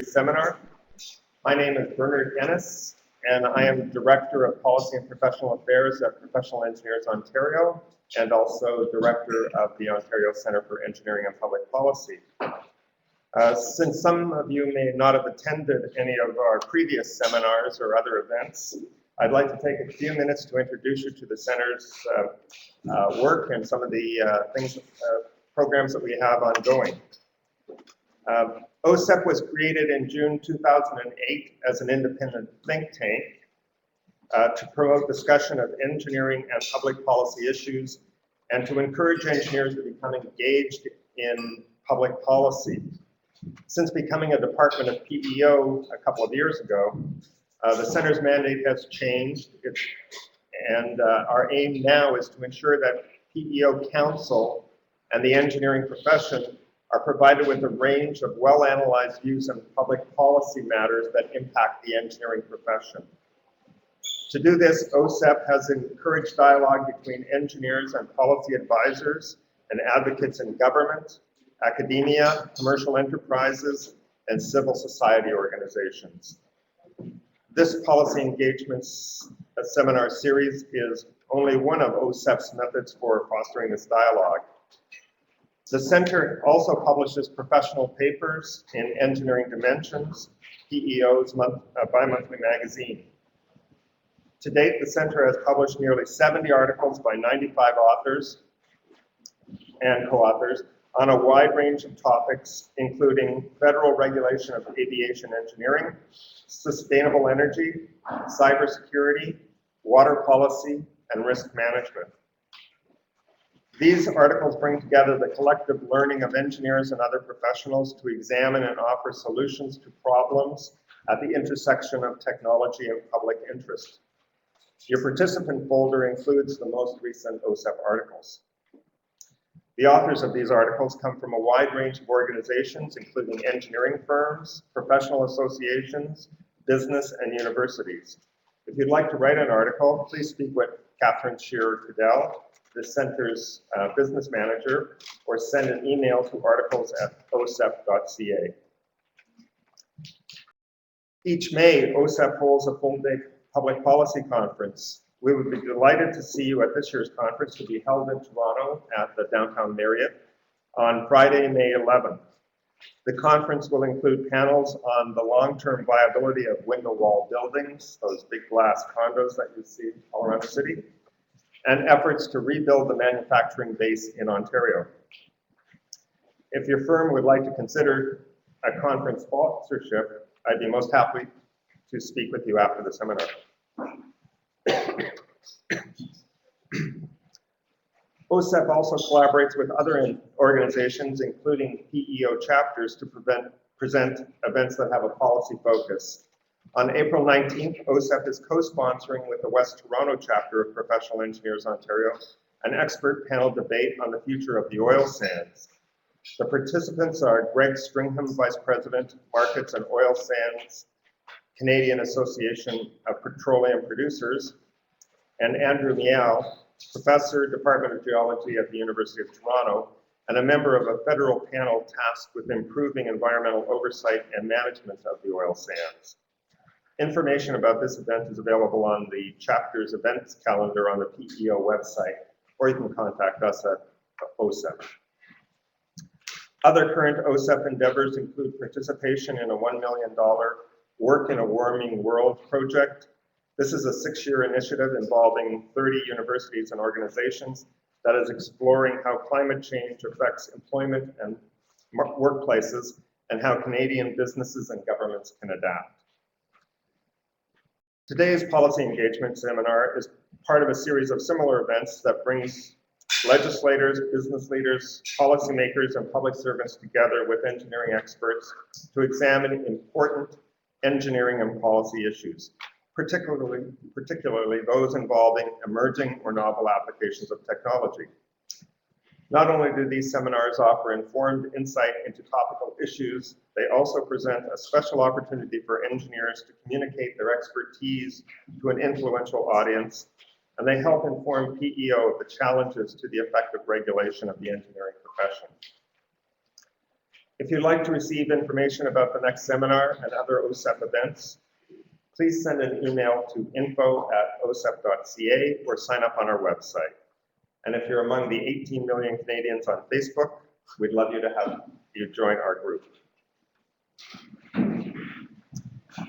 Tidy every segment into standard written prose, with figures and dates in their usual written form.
Seminar. My name is Bernard Ennis, and I am Director of Policy and Professional Affairs at Professional Engineers Ontario, and also Director of the Ontario Centre for Engineering and Public Policy. Since some of you may not have attended any of our previous seminars or other events, I'd like to take a few minutes to introduce you to the Centre's work and some of the programs that we have ongoing. OCEPP was created in June 2008 as an independent think tank to promote discussion of engineering and public policy issues and to encourage engineers to become engaged in public policy. Since becoming a department of PEO a couple of years ago, the Centre's mandate has changed, and our aim now is to ensure that PEO Council and the engineering profession are provided with a range of well-analyzed views on public policy matters that impact the engineering profession. To do this, OCEPP has encouraged dialogue between engineers and policy advisors and advocates in government, academia, commercial enterprises, and civil society organizations. This policy engagements seminar series is only one of OCEPP's methods for fostering this dialogue. The Centre also publishes professional papers in Engineering Dimensions, PEO's bi-monthly magazine. To date, the Centre has published nearly 70 articles by 95 authors and co-authors on a wide range of topics, including federal regulation of aviation engineering, sustainable energy, cybersecurity, water policy, and risk management. These articles bring together the collective learning of engineers and other professionals to examine and offer solutions to problems at the intersection of technology and public interest. Your participant folder includes the most recent OCEPP articles. The authors of these articles come from a wide range of organizations, including engineering firms, professional associations, business, and universities. If you'd like to write an article, please speak with Catherine Shearer-Cadell, the Centre's business manager, or send an email to articles@ocepp.ca. Each May, OCEPP holds a full-day public policy conference. We would be delighted to see you at this year's conference, to be held in Toronto at the Downtown Marriott on Friday, May 11th. The conference will include panels on the long-term viability of window wall buildings, those big glass condos that you see all around the city, and efforts to rebuild the manufacturing base in Ontario. If your firm would like to consider a conference sponsorship, I'd be most happy to speak with you after the seminar. OCEPP also collaborates with other organizations, including PEO chapters, to present events that have a policy focus. On April 19th, OCEPP is co-sponsoring with the West Toronto chapter of Professional Engineers Ontario an expert panel debate on the future of the oil sands. The participants are Greg Stringham, Vice President, Markets and Oil Sands, Canadian Association of Petroleum Producers, and Andrew Miao, Professor, Department of Geology at the University of Toronto, and a member of a federal panel tasked with improving environmental oversight and management of the oil sands. Information about this event is available on the chapter's events calendar on the PEO website, or you can contact us at OCEPP. Other current OCEPP endeavors include participation in a $1 million Work in a Warming World project. This is a 6-year initiative involving 30 universities and organizations that is exploring how climate change affects employment and workplaces and how Canadian businesses and governments can adapt. Today's policy engagement seminar is part of a series of similar events that brings legislators, business leaders, policymakers, and public servants together with engineering experts to examine important engineering and policy issues, particularly those involving emerging or novel applications of technology. Not only do these seminars offer informed insight into topical issues, they also present a special opportunity for engineers to communicate their expertise to an influential audience, and they help inform PEO of the challenges to the effective regulation of the engineering profession. If you'd like to receive information about the next seminar and other OCEPP events, please send an email to info@ocepp.ca or sign up on our website. And if you're among the 18 million Canadians on Facebook, we'd love you to have you join our group.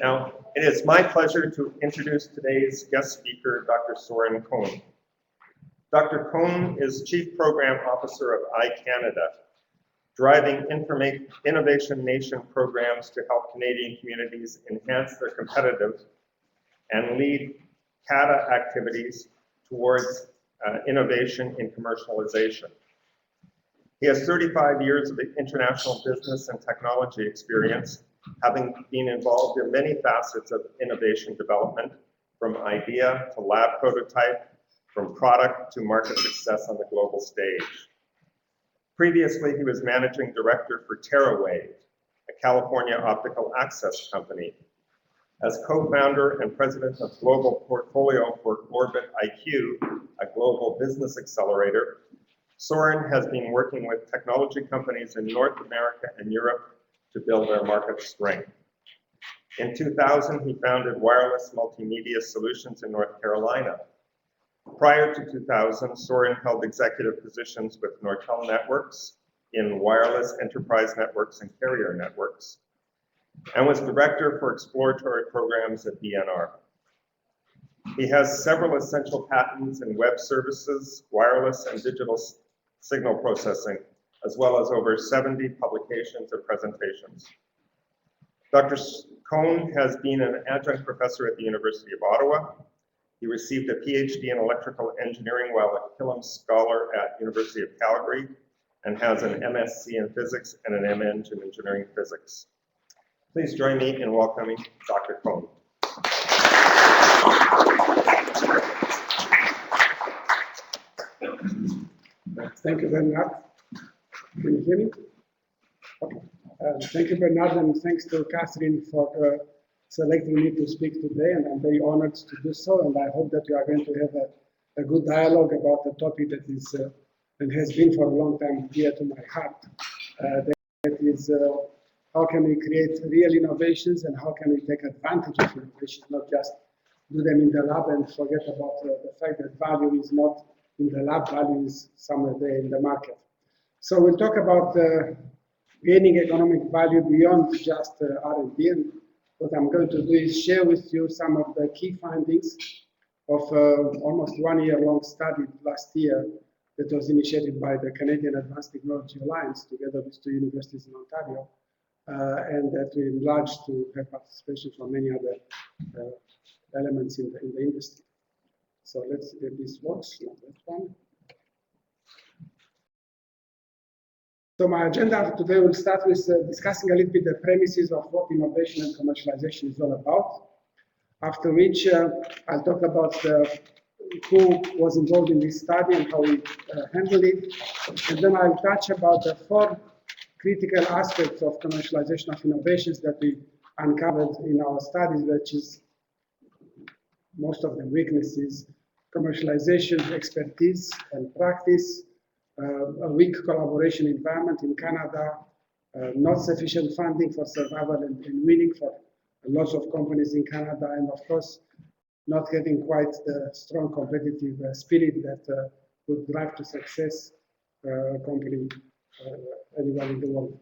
Now, it is my pleasure to introduce today's guest speaker, Dr. Sorin Cohn. Dr. Cohn is Chief Program Officer of iCanada, driving Innovation Nation programs to help Canadian communities enhance their competitive and lead CADA activities towards innovation in commercialization. He has 35 years of international business and technology experience, having been involved in many facets of innovation development, from idea to lab prototype, from product to market success on the global stage. Previously, he was managing director for TerraWave, a California optical access company. As co-founder and president of Global Portfolio for Orbit IQ, a global business accelerator, Sorin has been working with technology companies in North America and Europe to build their market strength. In 2000, he founded Wireless Multimedia Solutions in North Carolina. Prior to 2000, Sorin held executive positions with Nortel Networks in wireless enterprise networks and carrier networks, and was director for exploratory programs at DNR. He has several essential patents in web services, wireless and digital signal processing, as well as over 70 publications and presentations. Dr. Cohn has been an adjunct professor at the University of Ottawa. He received a PhD in electrical engineering while a Killam Scholar at University of Calgary, and has an MSc in physics and an MN in engineering physics. Please join me in welcoming Dr. Cohn. Thank you, Bernard. Can you hear me? Okay. Thank you, Bernard, and thanks to Catherine for selecting me to speak today, and I'm very honored to do so, and I hope that we are going to have a good dialogue about a topic that is and has been for a long time dear to my heart. That is, how can we create real innovations, and how can we take advantage of innovations, not just do them in the lab and forget about the fact that value is not in the lab, value is somewhere there in the market. So we'll talk about gaining economic value beyond just R&D, and what I'm going to do is share with you some of the key findings of almost 1 year long study last year that was initiated by the Canadian Advanced Technology Alliance together with 2 universities in Ontario, and that we enlarged to have participation from many other elements in the industry. So let's see if this works. Not that one. So my agenda today will start with discussing a little bit the premises of what innovation and commercialization is all about. After which I'll talk about who was involved in this study and how we handled it. And then I'll touch about the 4 critical aspects of commercialization of innovations that we uncovered in our studies, which is most of the weaknesses: commercialization expertise and practice, a weak collaboration environment in Canada, not sufficient funding for survival and winning for lots of companies in Canada, and of course, not having quite the strong competitive spirit that would drive to success a company anywhere in the world.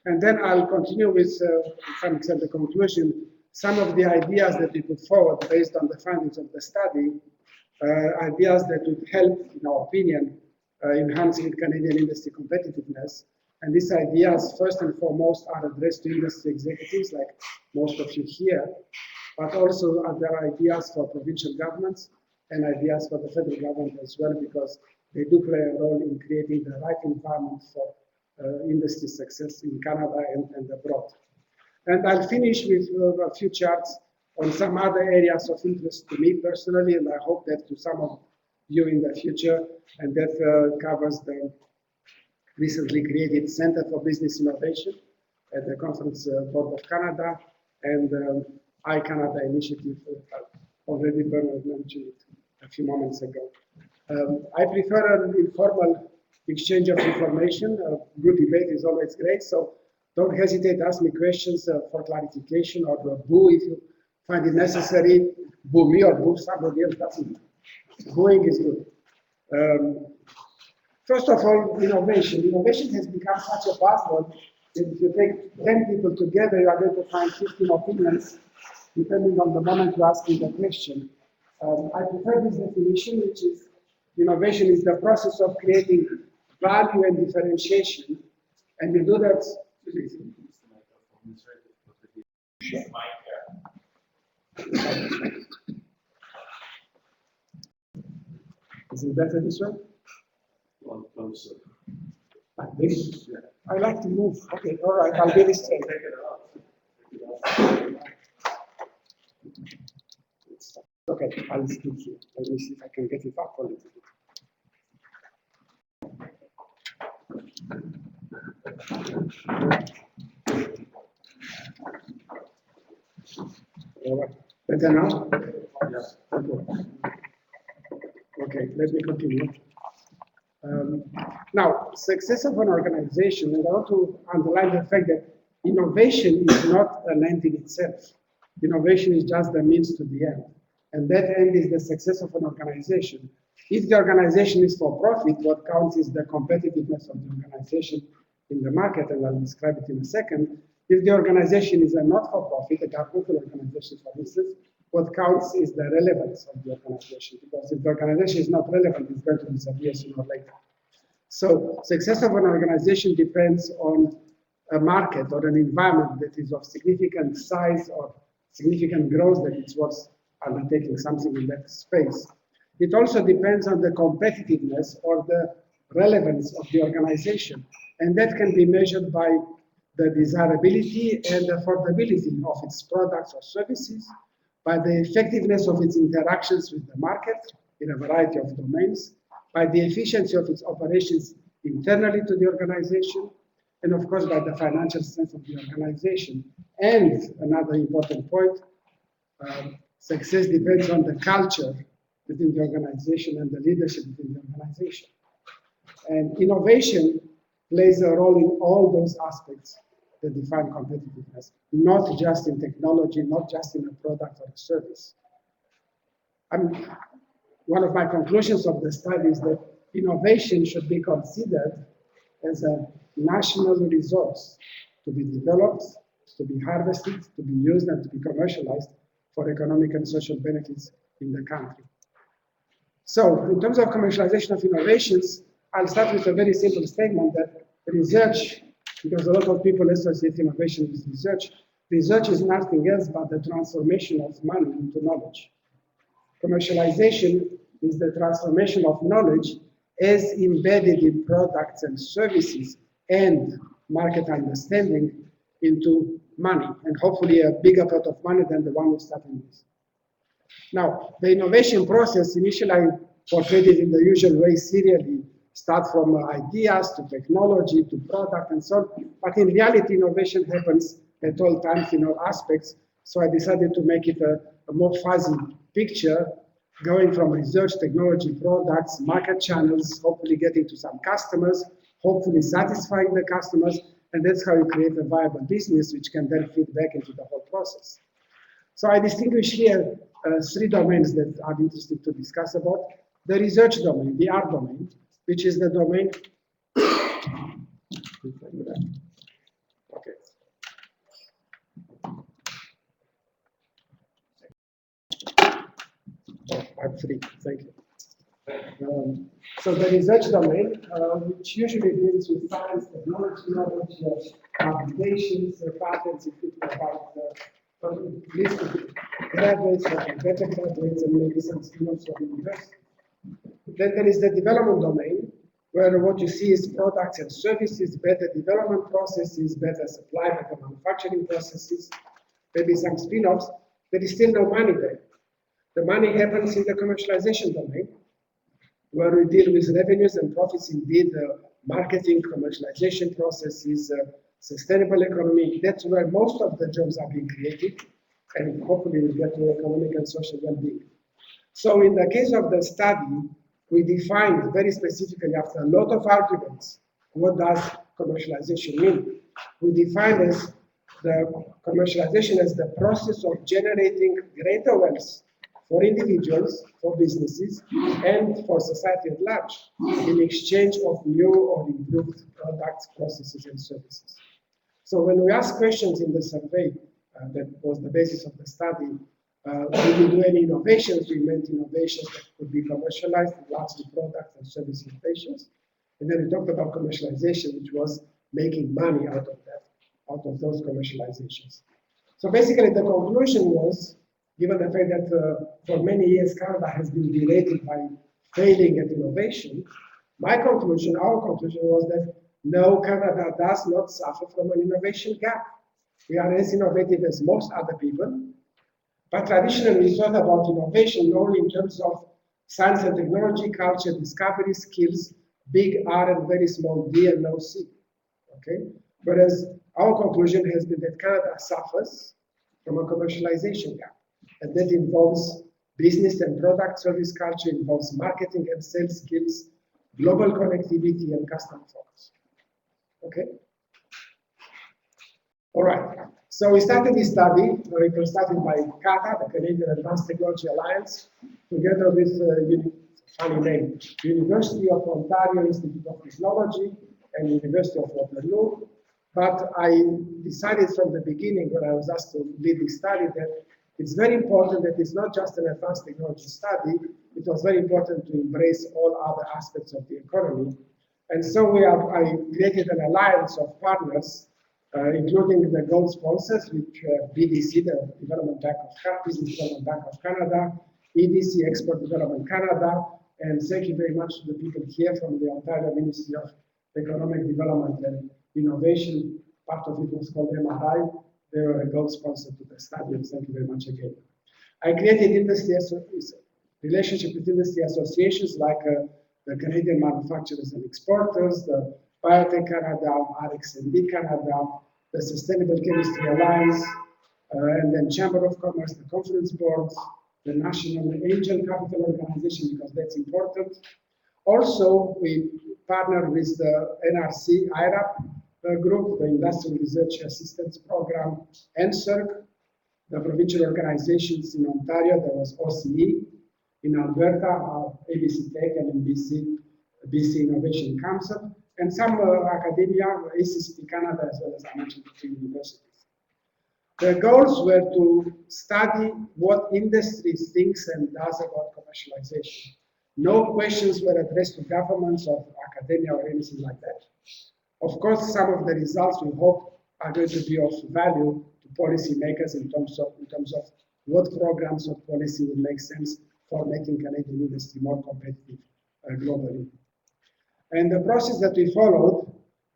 And then I'll continue with, to some extent, the conclusion, some of the ideas that we put forward based on the findings of the study, ideas that would help, in our opinion, enhancing Canadian industry competitiveness. And these ideas, first and foremost, are addressed to industry executives, like most of you here, but also there are ideas for provincial governments and ideas for the federal government as well, because they do play a role in creating the right environment for industry success in Canada and abroad. And I'll finish with a few charts on some other areas of interest to me personally, and I hope that to some of you in the future, and that covers the recently created Center for Business Innovation at the Conference Board of Canada, and iCanada initiative, already Bernard mentioned it a few moments ago. I prefer an informal exchange of information. Good debate is always great, so Don't hesitate to ask me questions for clarification, or boo if you find it necessary. Boo me or boo somebody else, doesn't matter. Booing is good. First of all, innovation. Innovation has become such a buzzword that if you take 10 people together, you are going to find 15 opinions, depending on the moment you ask me the question. I prefer this definition, which is innovation is the process of creating value and differentiation, and we do that. Is it better this way? Like this? Yeah. I like to move. Okay, all right, I'll get it straight. Okay, I'll speak here. Let me see if I can get it up a little bit. Better now? Yes. Okay, let me continue. Now, success of an organization, and I want to underline the fact that innovation is not an end in itself. Innovation is just the means to the end. And that end is the success of an organization. If the organization is for profit, what counts is the competitiveness of the organization in the market, and I'll describe it in a second. If the organization is a not-for-profit, a governmental organization, for instance, what counts is the relevance of the organization, because if the organization is not relevant, it's going to disappear sooner or later. So success of an organization depends on a market or an environment that is of significant size or significant growth that it's worth undertaking something in that space. It also depends on the competitiveness or the relevance of the organization, and that can be measured by the desirability and affordability of its products or services, by the effectiveness of its interactions with the market in a variety of domains, by the efficiency of its operations internally to the organization, and of course by the financial strength of the organization. And another important point, success depends on the culture within the organization and the leadership within the organization. And innovation plays a role in all those aspects that define competitiveness, not just in technology, not just in a product or a service. One of my conclusions of the study is that innovation should be considered as a national resource to be developed, to be harvested, to be used, and to be commercialized for economic and social benefits in the country. So, in terms of commercialization of innovations, I'll start with a very simple statement that research, because a lot of people associate innovation with research, research is nothing else but the transformation of money into knowledge. Commercialization is the transformation of knowledge as embedded in products and services and market understanding into money, and hopefully a bigger pot of money than the one we're starting with. Now, the innovation process, initially I portrayed it in the usual way, serially, start from ideas to technology to product and so on, but in reality, innovation happens at all times in all aspects, so I decided to make it a more fuzzy picture, going from research, technology, products, market channels, hopefully getting to some customers, hopefully satisfying the customers, and that's how you create a viable business, which can then feed back into the whole process. So I distinguish here three domains that are interesting to discuss about. The research domain, the R domain, which is the domain. Okay. I'm free, thank you. So the research domain, which usually deals with science, technology, knowledge, applications, patents, if you about at least graduates or better graduates and maybe some students from university. Then there is the development domain, where what you see is products and services, better development processes, better supply, better manufacturing processes, maybe some spin-offs. There is still no money there. The money happens in the commercialization domain, where we deal with revenues and profits, indeed, marketing, commercialization processes, sustainable economy. That's where most of the jobs are being created, and hopefully we'll get to economic and social well-being. So in the case of the study, we defined very specifically, after a lot of arguments, what does commercialization mean? we define as the commercialization as the process of generating greater wealth for individuals, for businesses, and for society at large in exchange of new or improved products, processes, and services. So when we ask questions in the survey, that was the basis of the study, did we do any innovations? We meant innovations that could be commercialized, largely products and service innovations. And then we talked about commercialization, which was making money out of that, out of those commercializations. So basically the conclusion was, given the fact that for many years Canada has been berated by failing at innovation, my conclusion, our conclusion was that no, Canada does not suffer from an innovation gap. We are as innovative as most other people, but traditionally we thought about innovation only in terms of science and technology, culture, discovery, skills, big R and very small d and no c. Okay? Whereas our conclusion has been that Canada suffers from a commercialization gap, and that involves business and product service culture, involves marketing and sales skills, global connectivity, and customer focus. Okay? All right. So we started this study. It was started by CATA, the Canadian Advanced Technology Alliance, together with funny name, University of Ontario Institute of Technology and University of Waterloo. But I decided from the beginning, when I was asked to lead this study, that it's very important that it's not just an advanced technology study. It was very important to embrace all other aspects of the economy. And so I created an alliance of partners, including the gold sponsors, which BDC, the Business Development Bank of Canada, EDC, Export Development Canada, and thank you very much to the people here from the Ontario Ministry of Economic Development and Innovation. Part of it was called MRI. They were a gold sponsor to the study, and thank you very much again. I created relationship with industry associations like the Canadian Manufacturers and Exporters, the Biotech Canada, RxND Canada, the Sustainable Chemistry Alliance, and then Chamber of Commerce, the Conference Boards, the National Angel Capital Organization, because that's important. Also, we partnered with the NRC IRAP group, the Industrial Research Assistance Program, and CERC, the provincial organizations in Ontario. There was OCEPP, in Alberta, ABC Tech, and in BC Innovation Council, and some academia, ACCP Canada, as well as I mentioned, the universities. The goals were to study what industry thinks and does about commercialization. No questions were addressed to governments or academia or anything like that. Of course, some of the results we hope are going to be of value to policymakers in terms of what programs or policy would make sense for making Canadian industry more competitive globally. And the process that we followed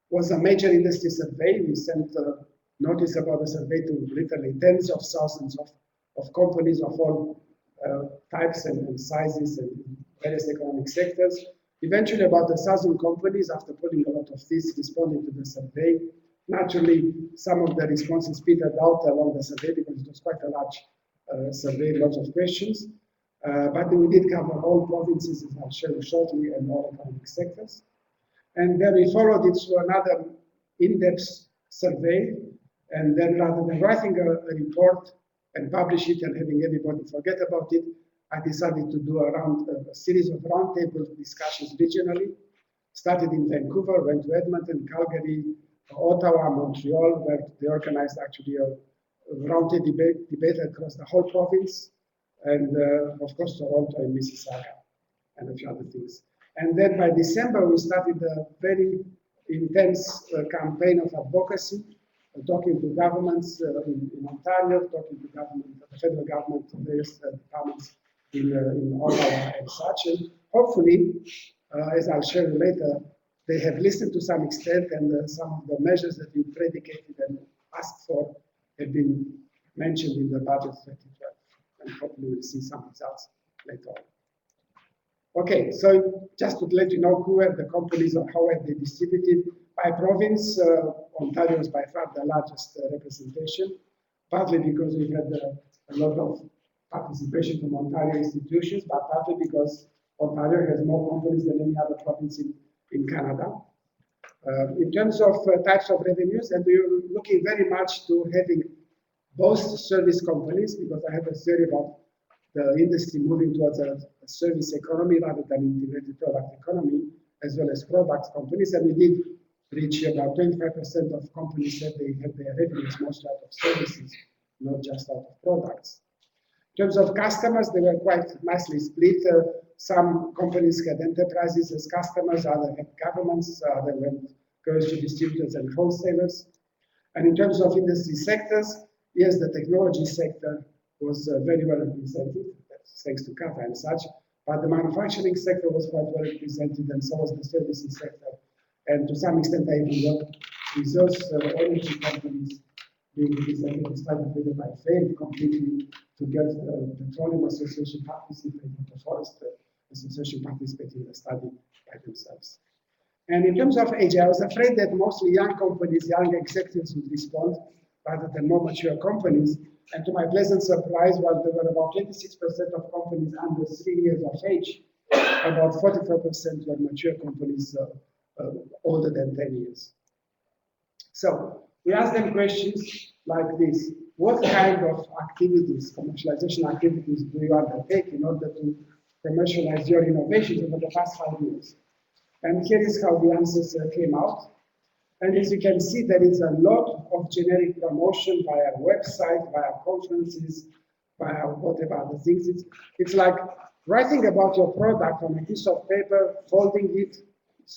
was a major industry survey. We sent notice about the survey to literally tens of thousands of companies of all types and sizes and various economic sectors. Eventually, about 1,000 companies, after pulling a lot of this, responded to the survey. Naturally, some of the responses petered out along the survey because it was quite a large survey, lots of questions. But we did cover all provinces, as I'll show you shortly, and all economic sectors. And then we followed it through another in-depth survey. And then rather than writing a report and publish it and having everybody forget about it, I decided to do a series of roundtable discussions regionally. Started in Vancouver, went to Edmonton, Calgary, Ottawa, Montreal, where they organized actually a roundtable debate across the whole province, and of course Toronto and Mississauga, and a few other things. And then by December, we started a very intense campaign of advocacy, talking to governments in Ontario, talking to the federal government, various departments in Ottawa and such. And hopefully, as I'll show you later, they have listened to some extent, and some of the measures that we predicated and asked for have been mentioned in the budget 2012. And hopefully we'll see some results later on. Okay, so just to let you know who were the companies or how are they distributed by province. Ontario is by far the largest representation, partly because we had a lot of participation from Ontario institutions, but partly because Ontario has more companies than any other province in Canada. In terms of types of revenues, and we're looking very much to having both service companies, because I have a theory about the industry moving towards a service economy rather than integrated product economy, as well as product companies. And we did reach about 25% of companies that they have their revenues mostly out of services, not just out of products. In terms of customers, they were quite nicely split. Some companies had enterprises as customers, others had governments, others went to distributors and wholesalers. And in terms of industry sectors, yes, the technology sector was very well represented, thanks to CATA and such, but the manufacturing sector was quite well represented, and so was the services sector. And to some extent, I even got resource energy companies being represented, despite the fact that I failed completely to get the Petroleum Association participating, the Forest Association participating in the study by themselves. And in terms of age, I was afraid that mostly young companies, young executives would respond rather than more mature companies. And to my pleasant surprise, while there were about 26% of companies under 3 years of age, about 44% were mature companies older than 10 years. So we asked them questions like this: what kind of activities, commercialization activities, do you undertake in order to commercialize your innovations over the past 5 years? And here is how the answers came out. And as you can see, there is a lot of generic promotion via website, via conferences, via whatever other things. It's like writing about your product on a piece of paper, folding it,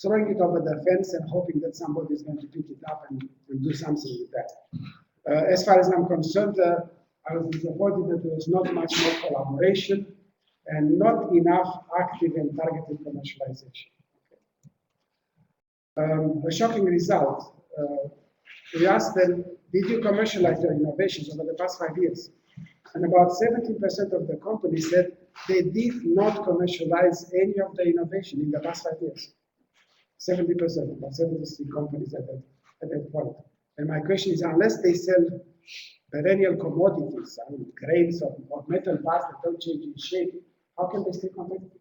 throwing it over the fence, and hoping that somebody is going to pick it up and do something with that. As far as I'm concerned, I was disappointed that there was not much more collaboration and not enough active and targeted commercialization. A shocking result. We asked them, did you commercialize your innovations over the past 5 years? And about 17% of the companies said they did not commercialize any of the innovation in the past 5 years. 70%, about 73 companies at that point. And my question is, unless they sell perennial commodities, I mean, grains or metal parts that don't change in shape, how can they stay competitive?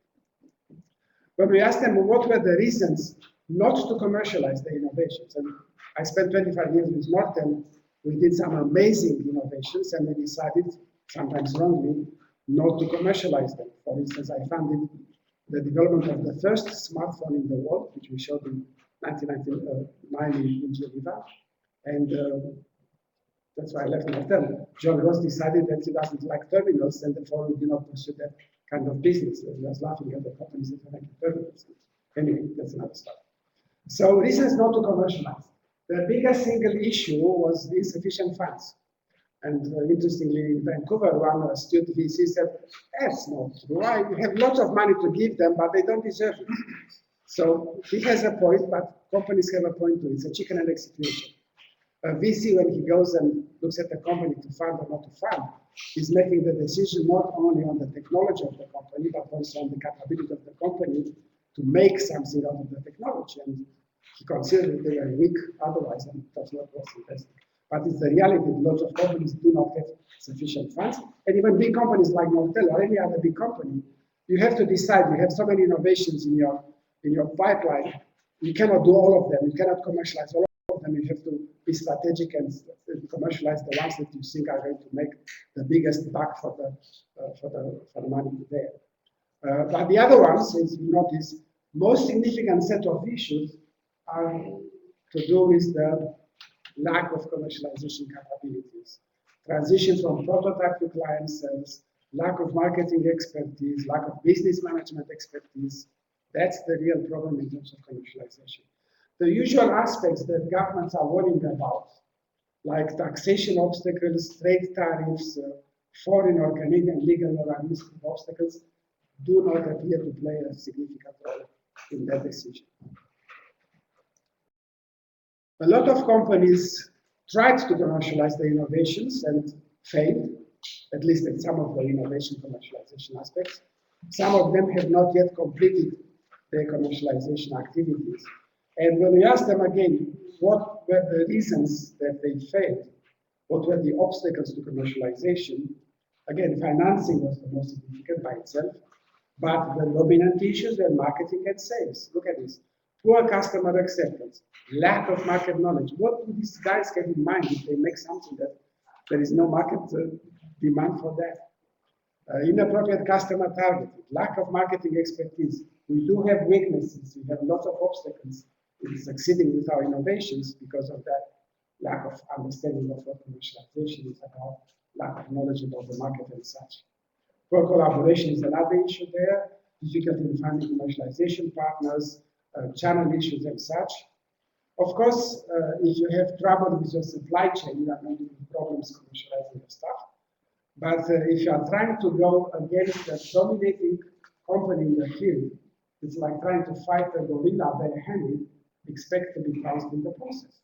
When we asked them what were the reasons not to commercialize the innovations, and I spent 25 years with Nortel, we did some amazing innovations, and we decided, sometimes wrongly, not to commercialize them. For instance, I funded the development of the first smartphone in the world, which we showed in 1999 in Geneva, and that's why I left Nortel. John Ross decided that he doesn't like terminals, and therefore we did not pursue that kind of business. He was laughing at the companies that were making terminals. Anyway, that's another story. So reasons not to commercialize. The biggest single issue was insufficient funds. And interestingly, in Vancouver, one astute VC said, that's not true. We have lots of money to give them, but they don't deserve it. So he has a point, but companies have a point too. It's a chicken and egg situation. A VC, when he goes and looks at the company to fund or not to fund, is making the decision not only on the technology of the company, but also on the capability of the company to make something out of the technology. And he considered that they are weak otherwise, and that's not worth investing. But it's the reality that lots of companies do not have sufficient funds. And even big companies like Nortel or any other big company, you have to decide. You have so many innovations in your pipeline. You cannot do all of them. You cannot commercialize all of them. You have to be strategic and commercialize the ones that you think are going to make the biggest buck for the money there. But the other ones, as you notice, most significant set of issues are to do with the lack of commercialization capabilities, transition from prototype to client sales, lack of marketing expertise, lack of business management expertise. That's the real problem in terms of commercialization. The usual aspects that governments are worrying about, like taxation obstacles, trade tariffs, foreign or Canadian legal or administrative obstacles, do not appear to play a significant role in that decision. A lot of companies tried to commercialize their innovations and failed, at least in some of the innovation commercialization aspects. Some of them have not yet completed their commercialization activities. And when we ask them again, what were the reasons that they failed? What were the obstacles to commercialization? Again, financing was the most significant by itself, but the dominant issues were marketing and sales. Look at this. poor customer acceptance, lack of market knowledge. What do these guys have in mind if they make something that there is no market demand for that? Inappropriate customer targeting, lack of marketing expertise. We do have weaknesses. We have lots of obstacles in succeeding with our innovations because of that lack of understanding of what commercialization is about, lack of knowledge about the market and such. Poor collaboration is another issue there, difficulty in finding commercialization partners, channel issues and such. Of course, if you have trouble with your supply chain, you are going to have problems commercializing your stuff. But if you are trying to go against a dominating company in the field, it's like trying to fight a gorilla barehanded, expect to be pounced in the process.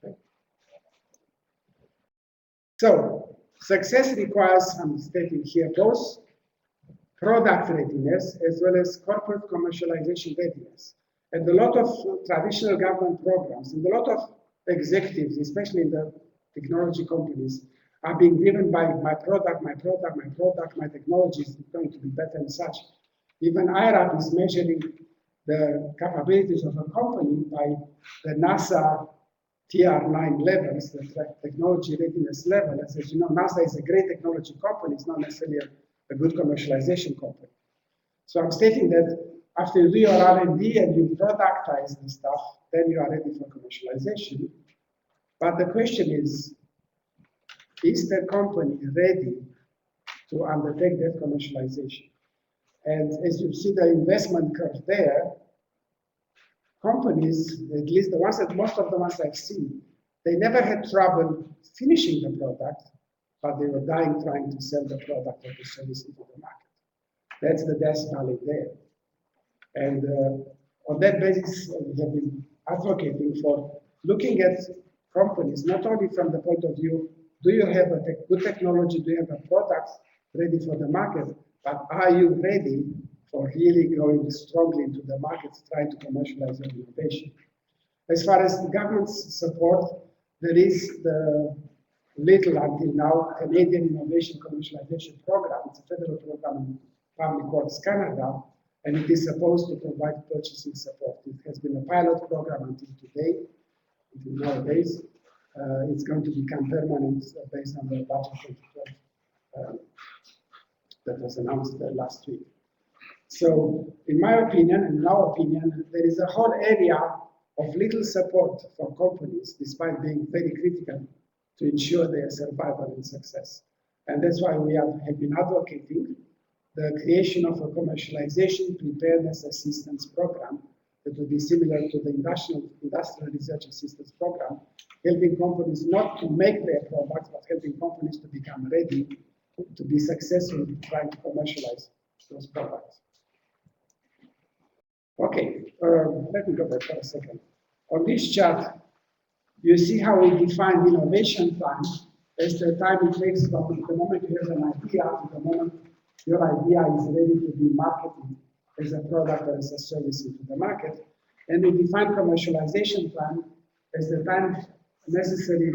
Okay. So, success requires, I'm stating here, both product readiness as well as corporate commercialization readiness. And a lot of traditional government programs and a lot of executives, especially in the technology companies, are being driven by my product, my technology is going to be better and such. Even IRAP is measuring the capabilities of a company by the NASA TR9 levels, the technology readiness level. And says, you know, NASA is a great technology company, it's not necessarily a good commercialization company. So I'm stating that after you do your R&D and you productize the stuff, then you are ready for commercialization. But the question is the company ready to undertake that commercialization? And as you see the investment curve there, companies, at least the ones that most of the ones I've seen, they never had trouble finishing the product, but they were dying trying to sell the product or the service into the market. That's the death valley there. And on that basis, we have been advocating for looking at companies, not only from the point of view, do you have a good technology, do you have a product ready for the market, but are you ready for really going strongly into the market, trying to commercialize your innovation? As far as the government's support, there is the little until now Canadian Innovation Commercialization Program. It's a federal program in Public Works Canada, and it is supposed to provide purchasing support. It has been a pilot program until today, until nowadays. It's going to become permanent based on the budget 2012 that was announced last week. So, in my opinion, and in our opinion, there is a whole area of little support for companies, despite being very critical, to ensure their survival and success. And that's why we have been advocating the creation of a commercialization preparedness assistance program that would be similar to the industrial research assistance program, helping companies not to make their products, but helping companies to become ready to be successful in trying to commercialize those products. Okay, let me go back for a second. On this chart, you see how we define innovation time as the time it takes from the moment you have an idea to the moment your idea is ready to be marketed as a product or as a service into the market. And we define commercialization time as the time necessary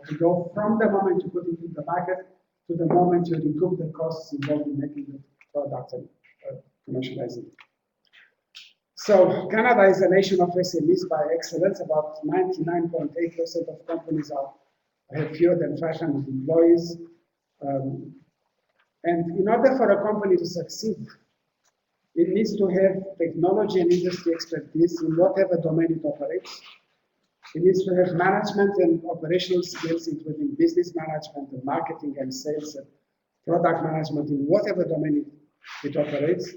to go from the moment you put it in the market to the moment you recoup the costs involved in making the product and commercializing it. So Canada is a nation of SMEs by excellence. About 99.8% of companies have fewer than 500 employees. And in order for a company to succeed, it needs to have technology and industry expertise in whatever domain it operates. It needs to have management and operational skills, including business management and marketing and sales and product management in whatever domain it operates.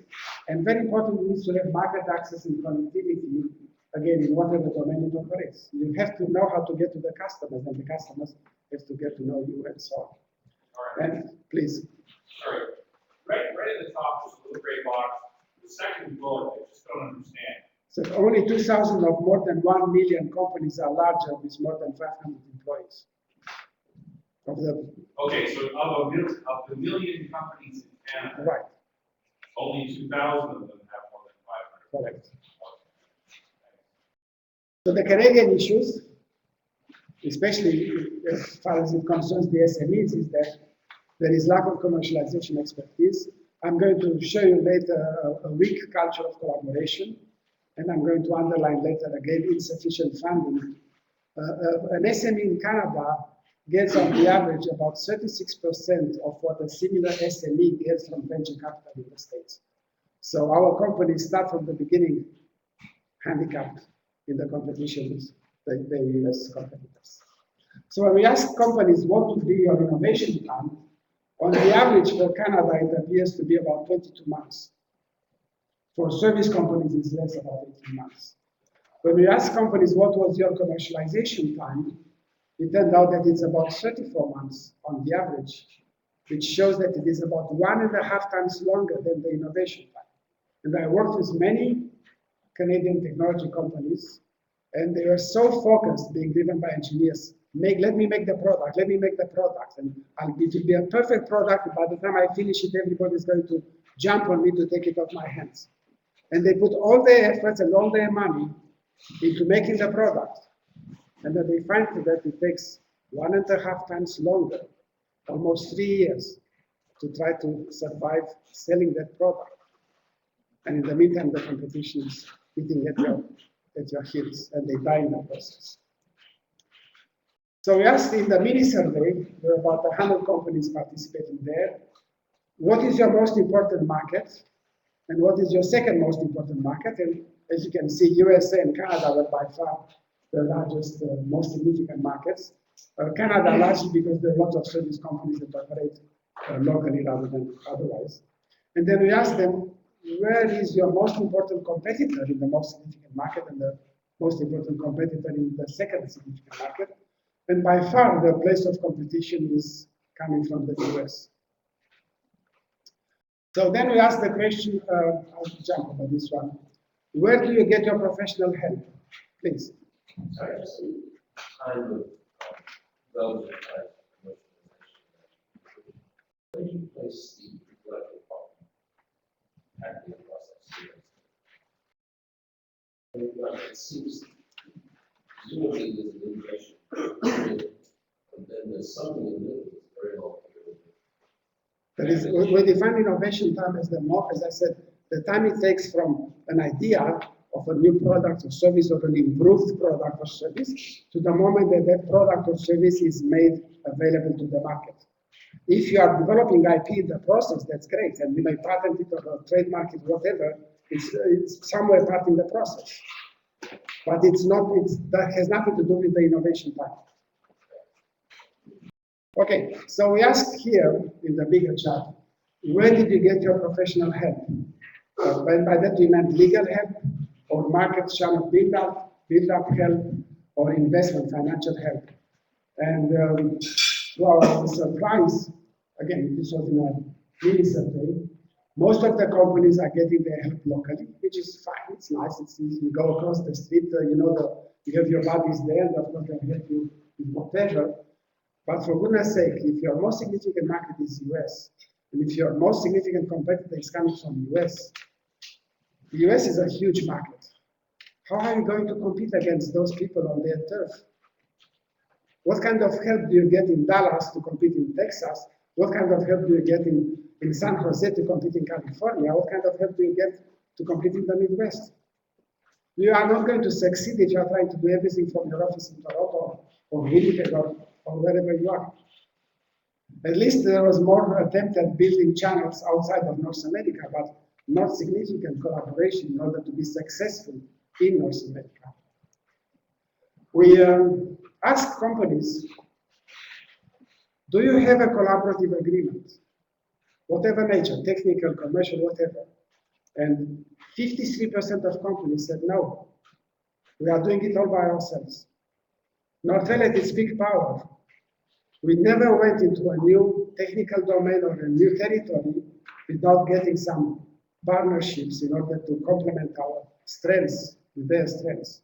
And very important, it needs to have market access and connectivity, again, in whatever domain it operates. You have to know how to get to the customers, and the customers have to get to know you and so on. All right. And please. Sorry. Right at the top is a little gray box. The second bullet, I just don't understand. So only 2,000 of more than 1 million companies are larger with more than 500 employees. Okay, so of the million companies in Canada, Right. only 2,000 of them have more than 500. Correct. So the Canadian issues, especially as far as it concerns the SMEs, is that there is lack of commercialization expertise. I'm going to show you later a weak culture of collaboration. and I'm going to underline later again, insufficient funding. An SME in Canada gets on the average about 36% of what a similar SME gets from venture capital in the States. So our companies start from the beginning handicapped in the competition with the US competitors. So when we ask companies what would be your innovation plan, on the average for Canada it appears to be about 22 months. For service companies it's less, about 18 months. When we ask companies what was your commercialization time, it turned out that it's about 34 months on the average, which shows that it is about 1.5 times longer than the innovation time. And I worked with many Canadian technology companies, and they were so focused, being driven by engineers, let me make the product, and it will be a perfect product. By the time I finish it, everybody's going to jump on me to take it off my hands. And they put all their efforts and all their money into making the product. And then they find that it takes 1.5 times longer, almost 3 years, to try to survive selling that product. And in the meantime, the competition is eating at your heels, and they die in the process. So we asked in the mini survey, there were about 100 companies participating there, what is your most important market? And what is your second most important market? And as you can see, USA and Canada were by far the largest, most significant markets. Canada largely because there are lots of service companies that operate locally rather than otherwise. And then we asked them, where is your most important competitor in the most significant market and the most important competitor in the second significant market? And by far, the place of competition is coming from the US. So then we asked the question, I'll jump over this one. Where do you get your professional help? Please. Sorry, just kind of relevant kind of commercialization. Where do you place the intellectual property acting process? It seems presumably there's an innovation, but then there's something in the middle that's very long period. We define innovation time as as I said, the time it takes from an idea of a new product or service or an improved product or service to the moment that that product or service is made available to the market. If you are developing IP in the process, that's great, and you may patent it or trademark it, whatever, it's somewhere part in the process. But that has nothing to do with the innovation time. Okay, so we asked here in the bigger chart, where did you get your professional help? And by that we meant legal help, or market channel build-up help, or investment financial help. And to our surprise, again, this was in a mini survey, most of the companies are getting their help locally, which is fine, it's nice, it's easy. You go across the street, you have your buddies there, and of course they can help you with whatever. But for goodness sake, if your most significant market is US, and if your most significant competitor is coming from US, the US is a huge market. How are you going to compete against those people on their turf? What kind of help do you get in Dallas to compete in Texas? What kind of help do you get in San Jose to compete in California? What kind of help do you get to compete in the Midwest? You are not going to succeed if you are trying to do everything from your office in Toronto or Winnipeg or wherever you are. At least there was more attempt at building channels outside of North America, but not significant collaboration in order to be successful in North America. We ask companies, do you have a collaborative agreement? Whatever nature, technical, commercial, whatever. And 53% of companies said no. We are doing it all by ourselves. Nortellet is big power. We never went into a new technical domain or a new territory without getting some partnerships in order to complement our strengths with their strengths.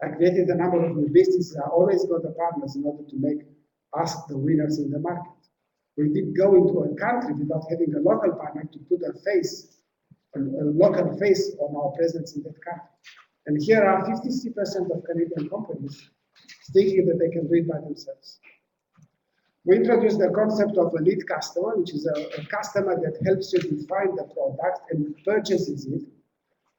I created a number of new businesses. I always got the partners in order to make us the winners in the market. We did go into a country without having a local partner to put a local face on our presence in that country. And here are 53% of Canadian companies thinking that they can do it by themselves. We introduced the concept of a lead customer, which is a customer that helps you define the product and purchases it.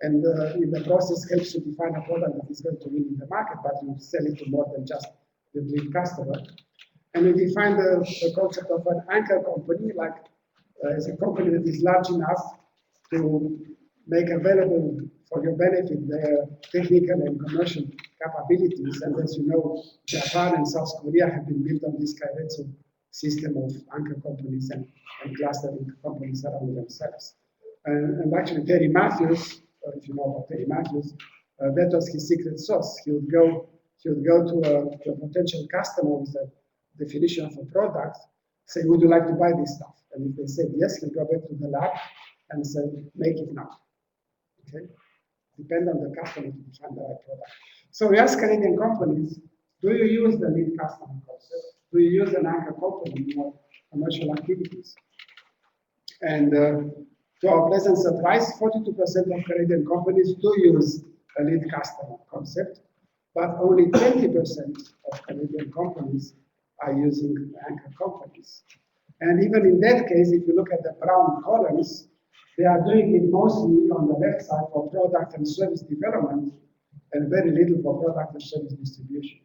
and in the process helps you define a product that is going to win in the market, but you sell it to more than just the dream customer. And we define the concept of an anchor company, like as a company that is large enough to make available for your benefit their technical and commercial capabilities. And as you know, Japan and South Korea have been built on this Kairetsu system of anchor companies and clustering companies around themselves. And actually, Terry Matthews, if you know about Terry Matthews, that was his secret sauce. He would go to a potential customer with a definition of a product, say, would you like to buy this stuff? And if they said yes, he'll go back to the lab and say, make it now. Okay? Depend on the customer to define the right product. So we ask Canadian companies, do you use the lead customer concept? Do you use an anchor company in your commercial activities? And to our pleasant surprise, 42% of Canadian companies do use a lead customer concept, but only 20% of Canadian companies are using anchor companies. And even in that case, if you look at the brown columns, they are doing it mostly on the left side for product and service development and very little for product and service distribution.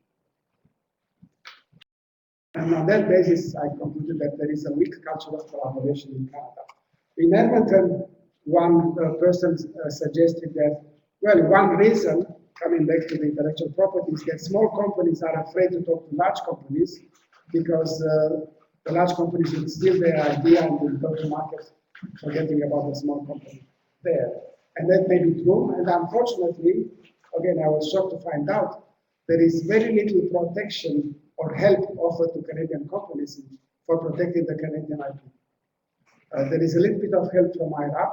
And on that basis, I concluded that there is a weak culture of collaboration in Canada. In Edmonton, one person suggested that, well, one reason, coming back to the intellectual property, is that small companies are afraid to talk to large companies because the large companies would steal their idea and will go to market forgetting about the small company there. And that may be true, and unfortunately, again, I was shocked to find out there is very little protection or help offered to Canadian companies for protecting the Canadian IP. There is a little bit of help from IRAP,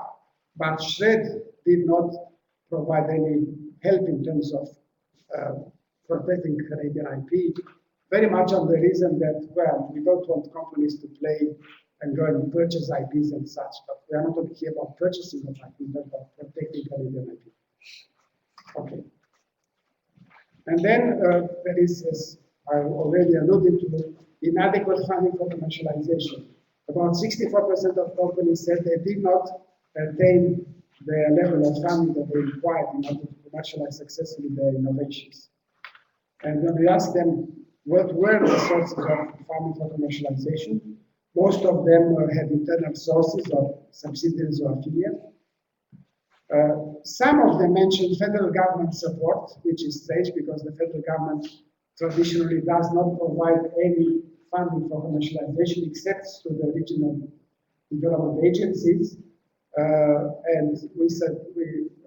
but SHRED did not provide any help in terms of protecting Canadian IP, very much on the reason that, well, we don't want companies to play and go and purchase IPs and such, but we are not talking here about purchasing of IP, but about protecting Canadian IP. Okay. And then there is, as I already alluded to, inadequate funding for commercialization. About 64% of companies said they did not attain the level of funding that they required in order to commercialize successfully their innovations. And when we asked them what were the sources of funding for commercialization, most of them had internal sources or subsidiaries or affiliates. Some of them mentioned federal government support, which is strange because the federal government traditionally does not provide any funding for commercialization except to the regional development agencies. And we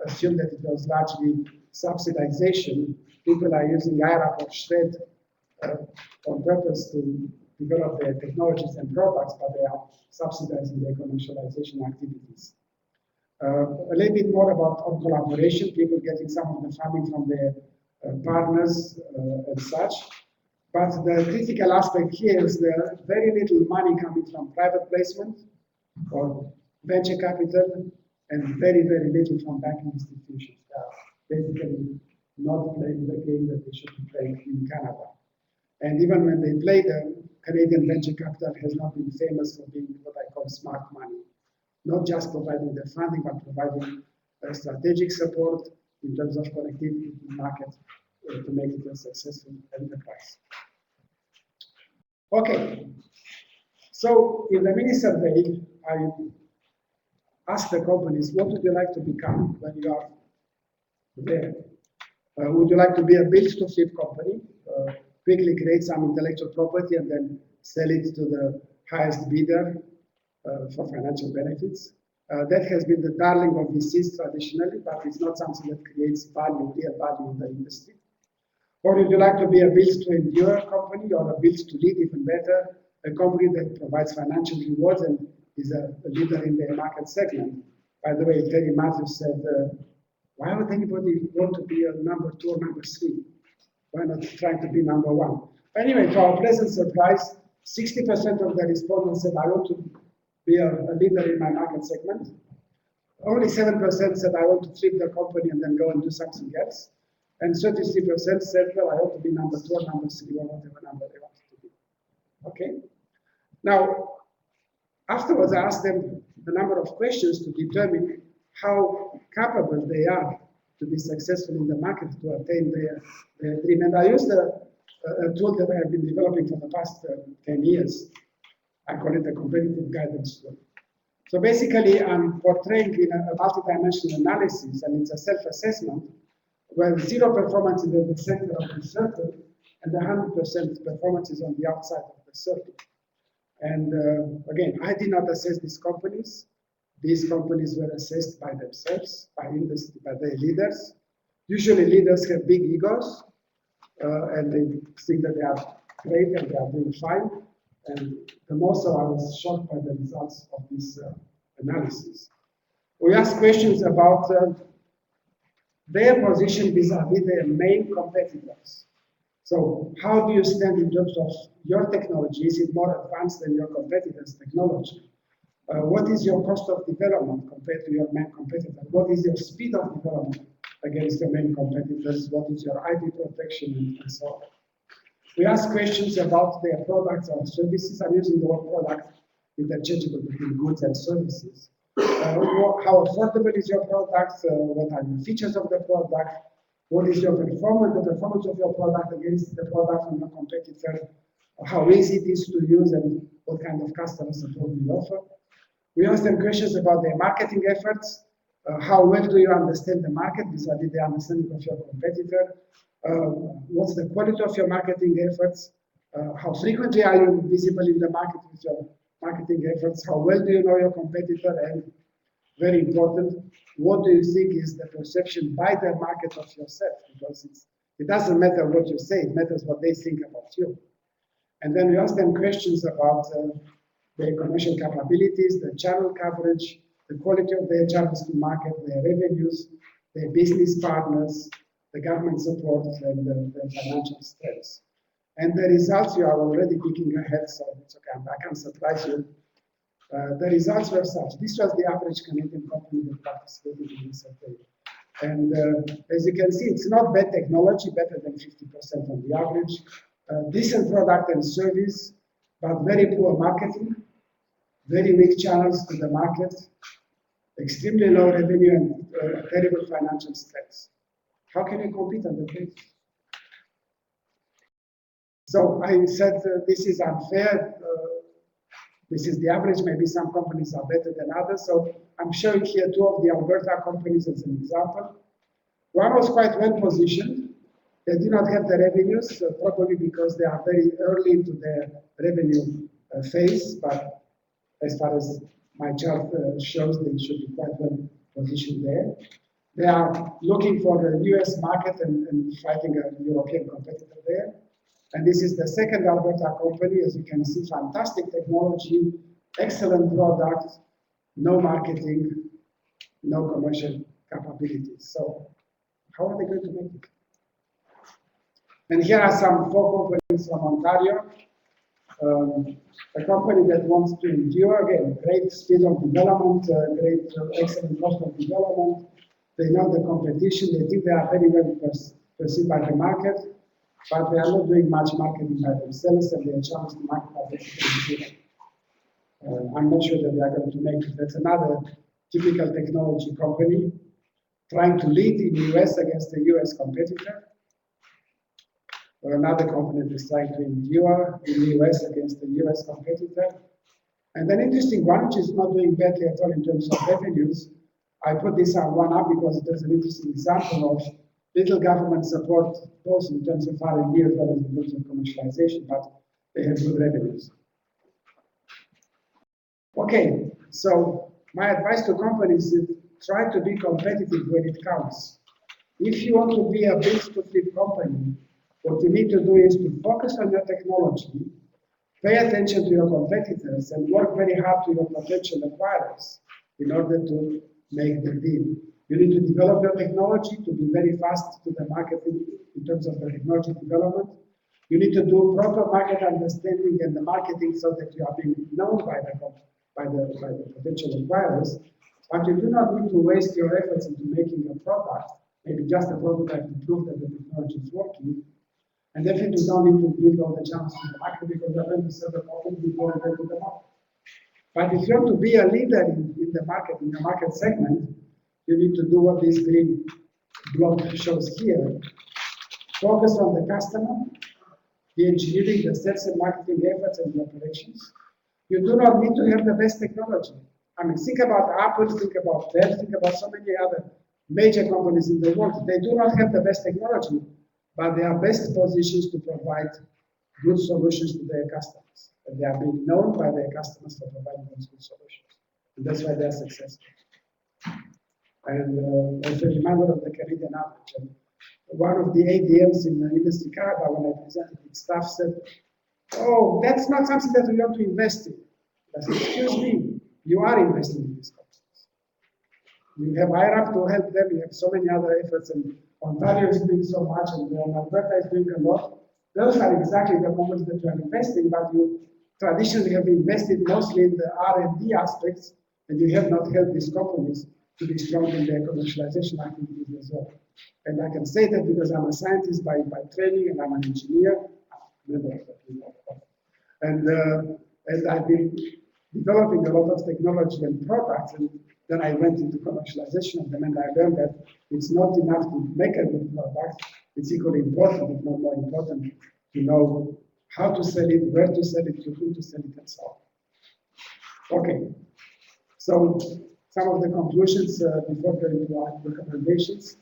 assumed that it was largely subsidization. People are using IRAP or SHRED on purpose to develop their technologies and products, but they are subsidizing their commercialization activities. A little bit more about collaboration, people getting some of the funding from their partners and such. But the critical aspect here is there very little money coming from private placement or venture capital, and very, very little from banking institutions. They are basically not playing the game that they should be playing in Canada. And even when they play, the Canadian venture capital has not been famous for being what I call smart money. Not just providing the funding, but providing strategic support in terms of connectivity to the market to make it a successful enterprise. Okay, so in the mini survey, I asked the companies, what would you like to become when you are there? Would you like to be a build-to-flip company, quickly create some intellectual property and then sell it to the highest bidder for financial benefits? That has been the darling of VCs traditionally, but it's not something that creates value, real value in the industry. Or would you like to be a build-to-endure company or a build-to-lead, even better, a company that provides financial rewards and is a leader in their market segment? By the way, Terry Matthews said, why would anybody want to be a number 2 or number 3? Why not trying to be number 1? Anyway, to our pleasant surprise, 60% of the respondents said, I want to be a leader in my market segment. Only 7% said, I want to flip the company and then go and do something else. And 33% said, well, I want to be number 2 or number 3 or whatever number they wanted to be. Okay? Now, afterwards, I asked them a number of questions to determine how capable they are to be successful in the market to attain their dream. And I use a tool that I have been developing for the past 10 years. I call it the competitive guidance tool. So basically, I'm portraying in a multidimensional analysis, and it's a self-assessment where 0 performance is at the center of the circle, and 100% performance is on the outside of the circle. And again, I did not assess these companies. These companies were assessed by themselves, by industry, by their leaders. Usually leaders have big egos, and they think that they are great and they are doing fine. And the more so, I was shocked by the results of this analysis. We asked questions about their position vis-à-vis their main competitors. So how do you stand in terms of your technology? Is it more advanced than your competitors' technology? What is your cost of development compared to your main competitor? What is your speed of development against your main competitors? What is your IP protection and so on? We ask questions about their products or services. I'm using the word product interchangeable between goods and services. How affordable is your product? What are the features of the product? What is your performance, the performance of your product against the product from your competitor? How easy it is to use and what kind of customer support do you offer? We ask them questions about their marketing efforts. How well do you understand the market vis-à-vis the understanding of your competitor? What's the quality of your marketing efforts? How frequently are you visible in the market with your marketing efforts? How well do you know your competitor? And very important, what do you think is the perception by the market of yourself? Because it doesn't matter what you say, it matters what they think about you. And then we ask them questions about their commercial capabilities, the channel coverage, the quality of their channels to market, their revenues, their business partners, the government support, and the financial strengths. And the results, you are already picking ahead, so it's okay, I can't surprise you. The results were such. This was the average Canadian company that participated in this survey. And as you can see, it's not bad technology, better than 50% on the average. Decent product and service, but very poor marketing, very weak channels to the market, extremely low revenue, and terrible financial strengths. How can you compete on the basis? So I said this is unfair. This is the average. Maybe some companies are better than others. So I'm showing here 2 of the Alberta companies as an example. One was quite well positioned. They do not have the revenues, probably because they are very early into their revenue phase. But as far as my chart shows, they should be quite well positioned there. They are looking for the US market and fighting a European competitor there. And this is the second Alberta company. As you can see, fantastic technology, excellent product, no marketing, no commercial capabilities. So how are they going to make it? And here are some 4 companies from Ontario. A company that wants to endure, again, great speed of development, great excellent cost of development. They know the competition. They think they are very well perceived by the market, but they are not doing much marketing by themselves, and their chance to market are basically zero. I'm not sure that they are going to make it. That's another typical technology company trying to lead in the US against a US competitor. Or another company that is trying to endure in the US against a US competitor. And an interesting one, which is not doing badly at all in terms of revenues. I put this one up because it is an interesting example of little government support, both in terms of R&D as well as in terms of commercialization, but they have good revenues. Okay, so my advice to companies is try to be competitive when it counts. If you want to be a build to flip company, what you need to do is to focus on your technology, pay attention to your competitors, and work very hard to your potential acquirers in order to make the deal. You need to develop your technology to be very fast to the market in terms of the technology development. You need to do proper market understanding and the marketing so that you are being known by the potential acquirers. But you do not need to waste your efforts into making a product, maybe just a prototype to prove that the technology is working. And definitely don't need to build all the channels in the market because you're going to serve the problem before you go to the market. But if you want to be a leader in the market, in the market segment, you need to do what this green block shows here. Focus on the customer, the engineering, the sales and marketing efforts, and the operations. You do not need to have the best technology. I mean, think about Apple, think about Dell, think about so many other major companies in the world. They do not have the best technology, but they are best positioned to provide good solutions to their customers. And they are being known by their customers for providing those good solutions. And that's why they are successful. And as a reminder of the Canadian average, and one of the ADMs in the industry Canada, when I presented it, staff said, "Oh, that's not something that we want to invest in." I said, "Excuse me, you are investing in these companies. You have IRAP to help them, you have so many other efforts, and Ontario is doing so much, and Alberta is doing a lot. Those are exactly the companies that you are investing, but you traditionally have invested mostly in the R&D aspects, and you have not helped these companies to be strong in their commercialization activities as well." And I can say that because I'm a scientist by training, and I'm an engineer. And I've been developing a lot of technology and products, and then I went into commercialization of them, and I learned that it's not enough to make a good product. It's equally important, if not more important, to know how to sell it, where to sell it, to whom to sell it, and so on. Okay, so some of the conclusions before going to our recommendations.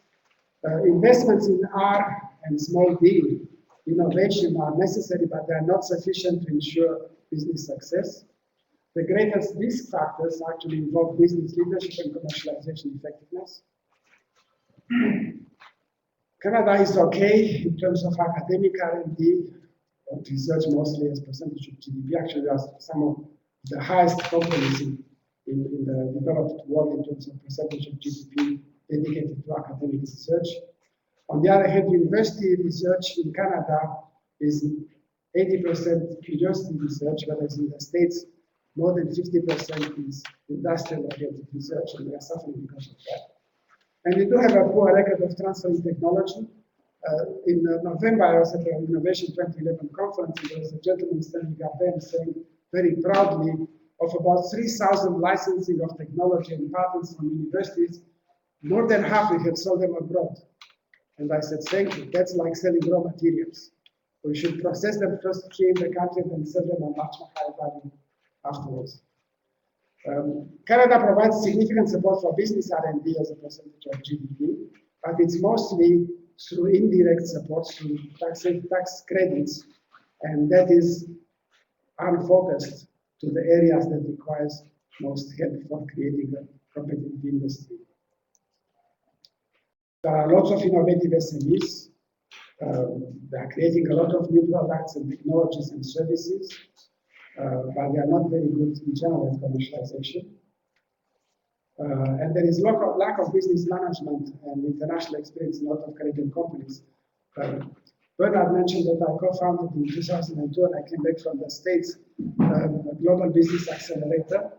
Investments in R and small D innovation are necessary, but they are not sufficient to ensure business success. The greatest risk factors actually involve business leadership and commercialization effectiveness. Canada is okay in terms of academic R&D, research mostly as percentage of GDP. Actually, there are some of the highest companies in the developed world in terms of percentage of GDP dedicated to academic research. On the other hand, university research in Canada is 80% university research, whereas in the States, more than 50% is industrial-oriented research, and we are suffering because of that. And we do have a poor record of transferring technology. In November, I was at the Innovation 2011 conference, and there was a gentleman standing up there saying very proudly of about 3,000 licensing of technology and patents from universities, more than half we have sold them abroad. And I said, thank you, that's like selling raw materials. We should process them first here in the country and then sell them at much more higher value afterwards. Canada provides significant support for business R&D as a percentage of GDP, but it's mostly through indirect support, through tax credits, and that is unfocused to the areas that requires most help for creating a competitive industry. There are lots of innovative SMEs. They are creating a lot of new products and technologies and services, but they are not very good in general at commercialization. And there is lack of business management and international experience in a lot of Canadian companies. Bernard mentioned that I co-founded in 2002, and I came back from the States, a global business accelerator.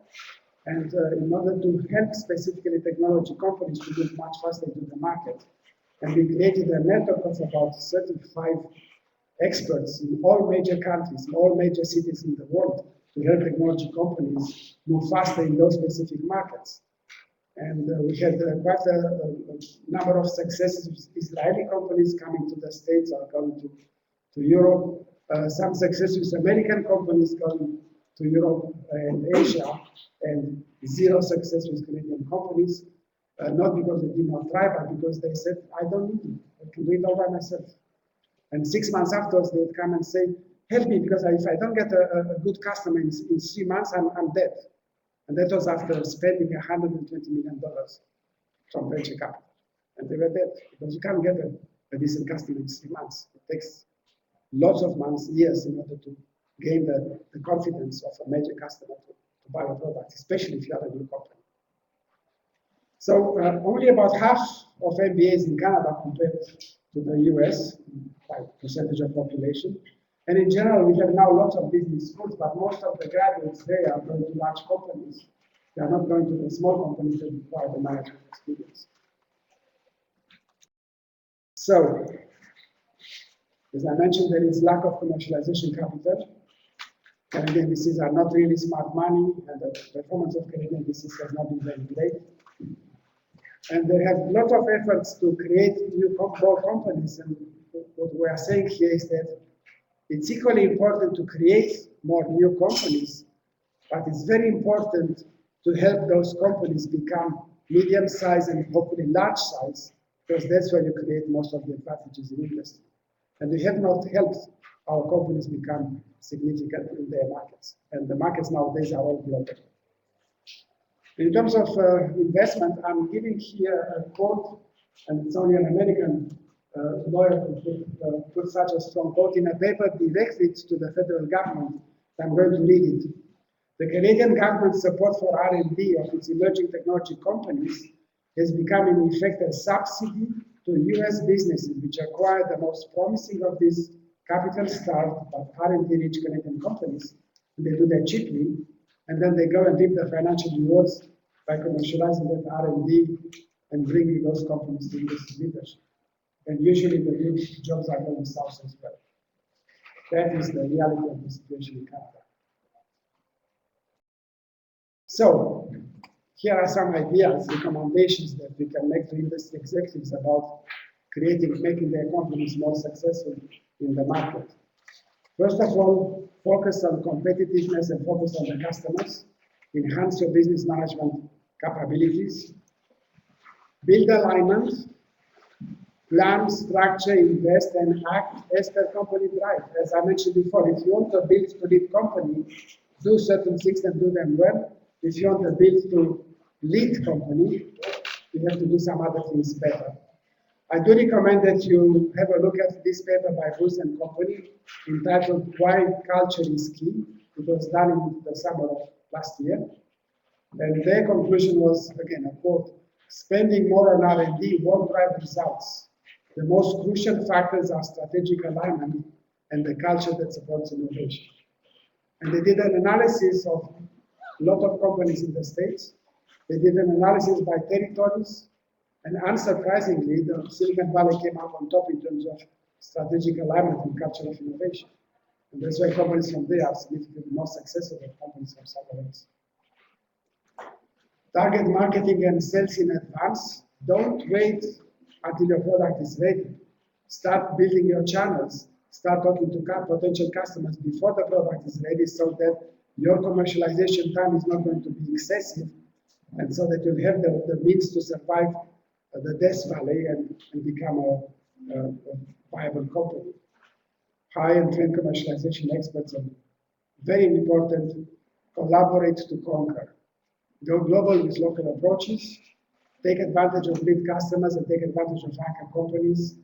And in order to help specifically technology companies to move much faster to the market, and we created a network of about 35 experts in all major countries, in all major cities in the world, to help technology companies move faster in those specific markets. And we had quite a number of successes. Israeli companies coming to the States or going to Europe. Some successes, American companies going to Europe and Asia, and zero success with Canadian companies. Not because they did not try, but because they said, I don't need you. I can do it all by myself. And 6 months afterwards, they would come and say, help me, because if I don't get a good customer in 3 months, I'm dead. And that was after spending $120 million from venture capital. And they were dead, because you can't get a decent customer in 3 months. It takes lots of months, years, in order to gain the confidence of a major customer to buy a product, especially if you are a new company. So only about half of MBAs in Canada compared to the US, by percentage of population. And in general, we have now lots of business schools, but most of the graduates there are going to large companies. They are not going to the small companies that require the management experience. So, as I mentioned, there is lack of commercialization capital. Canadian VCs are not really smart money, and the performance of Canadian VCs has not been very great. And they have a lot of efforts to create more companies. And what we are saying here is that it's equally important to create more new companies, but it's very important to help those companies become medium size and hopefully large size, because that's where you create most of the advantages in industry. And we have not helped our companies become significant in their markets. And the markets nowadays are all global. In terms of investment, I'm giving here a quote, and it's only an American lawyer who put such a strong quote in a paper directly to the federal government. I'm going to read it. The Canadian government's support for R&D of its emerging technology companies has become in effect a subsidy to US businesses which acquire the most promising of these capital-starved but R&D-rich Canadian companies. And they do that cheaply, and then they go and reap the financial rewards by commercializing that R&D and bringing those companies to industry leadership. And usually the good jobs are going south as well. That is the reality of the situation in Canada. So, here are some ideas, recommendations that we can make to industry executives about making their companies more successful in the market. First of all, focus on competitiveness and focus on the customers. Enhance your business management capabilities. Build alignment. Plan, structure, invest, and act as per company drive. As I mentioned before, if you want to build to lead company, do certain things and do them well. If you want to build to lead company, you have to do some other things better. I do recommend that you have a look at this paper by Bruce and Company entitled Why Culture is Key. It was done in the summer of last year. And their conclusion was, again, a quote, spending more on R&D won't drive results. The most crucial factors are strategic alignment and the culture that supports innovation. And they did an analysis of a lot of companies in the States. They did an analysis by territories, and unsurprisingly, the Silicon Valley came up on top in terms of strategic alignment and culture of innovation. And that's why companies from there are significantly more successful than companies from somewhere else. Target marketing and sales in advance. Don't wait until your product is ready. Start building your channels. Start talking to potential customers before the product is ready so that your commercialization time is not going to be excessive, and so that you'll have the means to survive the death valley and become a viable company. Hire and train commercialization experts are very important. Collaborate to conquer. Go global with local approaches. Take advantage of lead customers and take advantage of anchor companies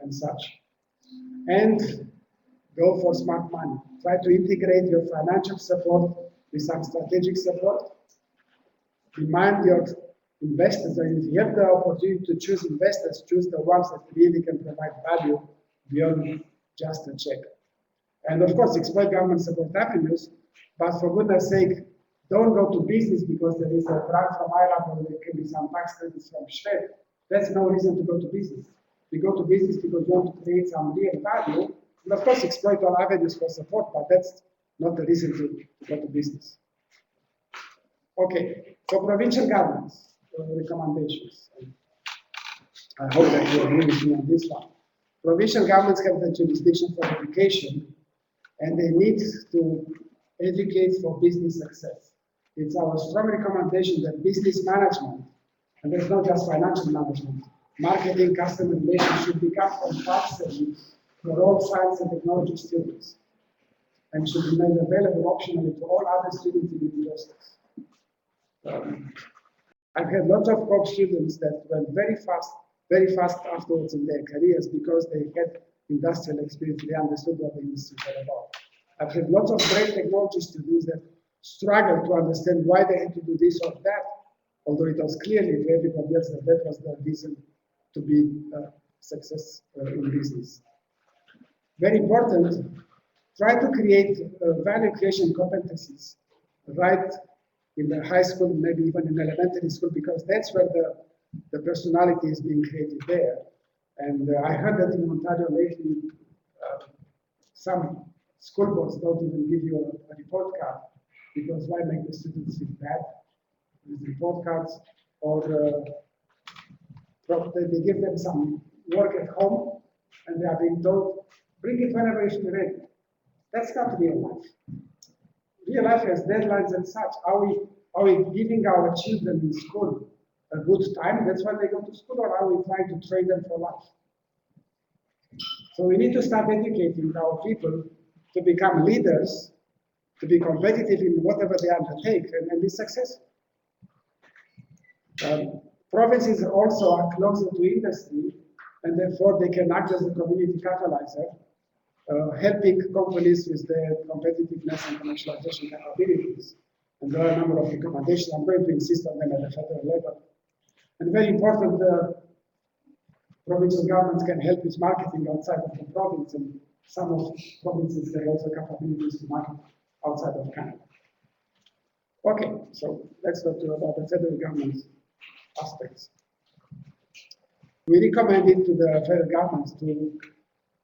and such. And go for smart money. Try to integrate your financial support with some strategic support. Remind your investors that if you have the opportunity to choose investors, choose the ones that really can provide value beyond just a check. And of course, exploit government support avenues, but for goodness sake, don't go to business because there is a grant from Ireland or there can be some tax credits from Sweden. That's no reason to go to business. You go to business because you want to create some real value, and of course exploit all avenues for support, but that's not the reason to go to business. Okay, so provincial governments, recommendations. I hope that you agree with me on this one. Provincial governments have the jurisdiction for education, and they need to educate for business success. It's our strong recommendation that business management, and there's not just financial management, marketing, customer relations should become compulsory for all science and technology students, and should be made available optionally to all other students in universities. I've had lots of COP students that went very fast afterwards in their careers because they had industrial experience, they understood what the industry was all about. I've had lots of great technology students that struggled to understand why they had to do this or that, although it was clearly to everybody else that that was the reason to be success in business. Very important, try to create value creation competencies right in the high school, maybe even in elementary school, because that's where the personality is being created there. And I heard that in Ontario lately, some school boards don't even give you a report card, because why make the students feel bad with report cards? Or they give them some work at home, and they are being told, bring it whenever it's ready. That's not real life. Real life has deadlines and such. Are we giving our children in school a good time? That's why they go to school, or are we trying to train them for life? So we need to start educating our people to become leaders, to be competitive in whatever they undertake, and be successful. Provinces also are closer to industry, and therefore they can act as a community catalyzer, helping companies with their competitiveness and commercialization capabilities. And there are a number of recommendations. I'm going to insist on them at the federal level. And very important, provincial governments can help with marketing outside of the province, and some of provinces have also capabilities to market outside of Canada. Okay, so let's talk about the federal government's aspects. We recommended to the federal government to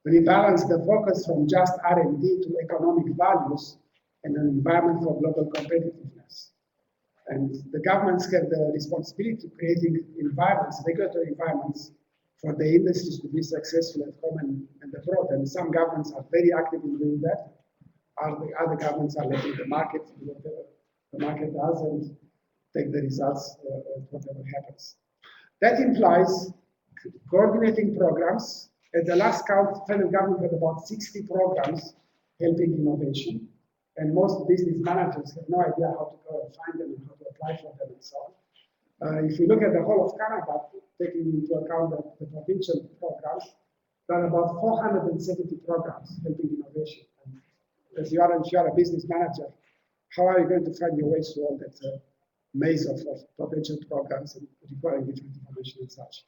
rebalance the focus from just R&D to economic values and an environment for global competitiveness. And the governments have the responsibility to creating environments, regulatory environments, for the industries to be successful at home and abroad. And some governments are very active in doing that. Other governments are letting the market do whatever the market does and take the results whatever happens. That implies coordinating programs. At the last count, federal government had about 60 programs helping innovation. And most business managers have no idea how to go and find them and how to apply for them and so on. If you look at the whole of Canada, taking into account the provincial programs, there are about 470 programs helping innovation. And if you are a business manager, how are you going to find your way through all that maze of provincial programs and requiring different information and such?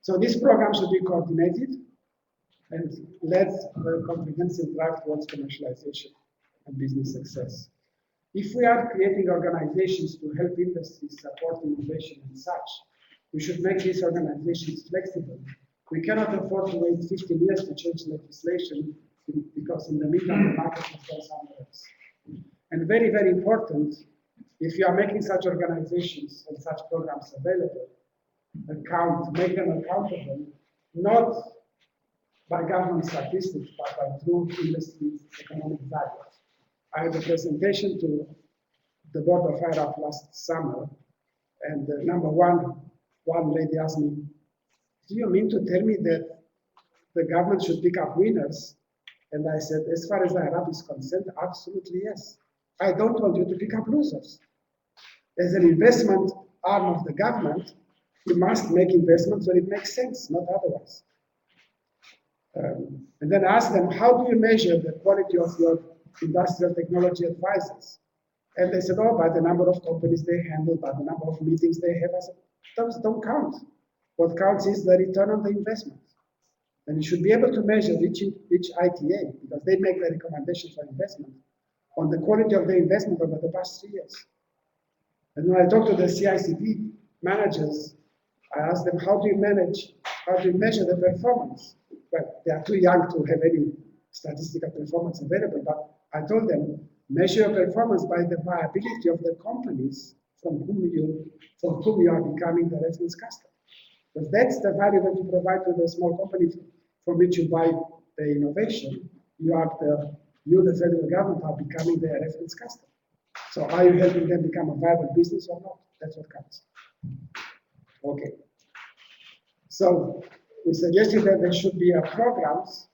So these programs should be coordinated and led a comprehensive drive towards commercialization and business success. If we are creating organizations to help industries support innovation and such, we should make these organizations flexible. We cannot afford to wait 15 years to change legislation because in the meantime the market has gone somewhere else. And very, very important, if you are making such organizations and such programs available, make them accountable, not by government statistics, but by true industry economic values. I had a presentation to the board of IRAP last summer, and number one lady asked me, do you mean to tell me that the government should pick up winners? And I said, as far as IRAP is concerned, absolutely yes. I don't want you to pick up losers. As an investment arm of the government, you must make investments when it makes sense, not otherwise. And then ask them, how do you measure the quality of your industrial technology advisors? And they said, oh, by the number of companies they handle, by the number of meetings they have. I said, those don't count. What counts is the return on the investment. And you should be able to measure each ITA, because they make the recommendation for investment, on the quality of the investment over the past 3 years. And when I talk to the CICP managers, I ask them, how do you measure the performance? Well, they are too young to have any statistical performance available, but I told them, measure your performance by the viability of the companies for whom you are becoming the reference customer. Because that's the value that you provide to the small company from which you buy the innovation. You, the federal government, are becoming their reference customer. So are you helping them become a viable business or not? That's what counts. Okay. So we suggested that there should be programs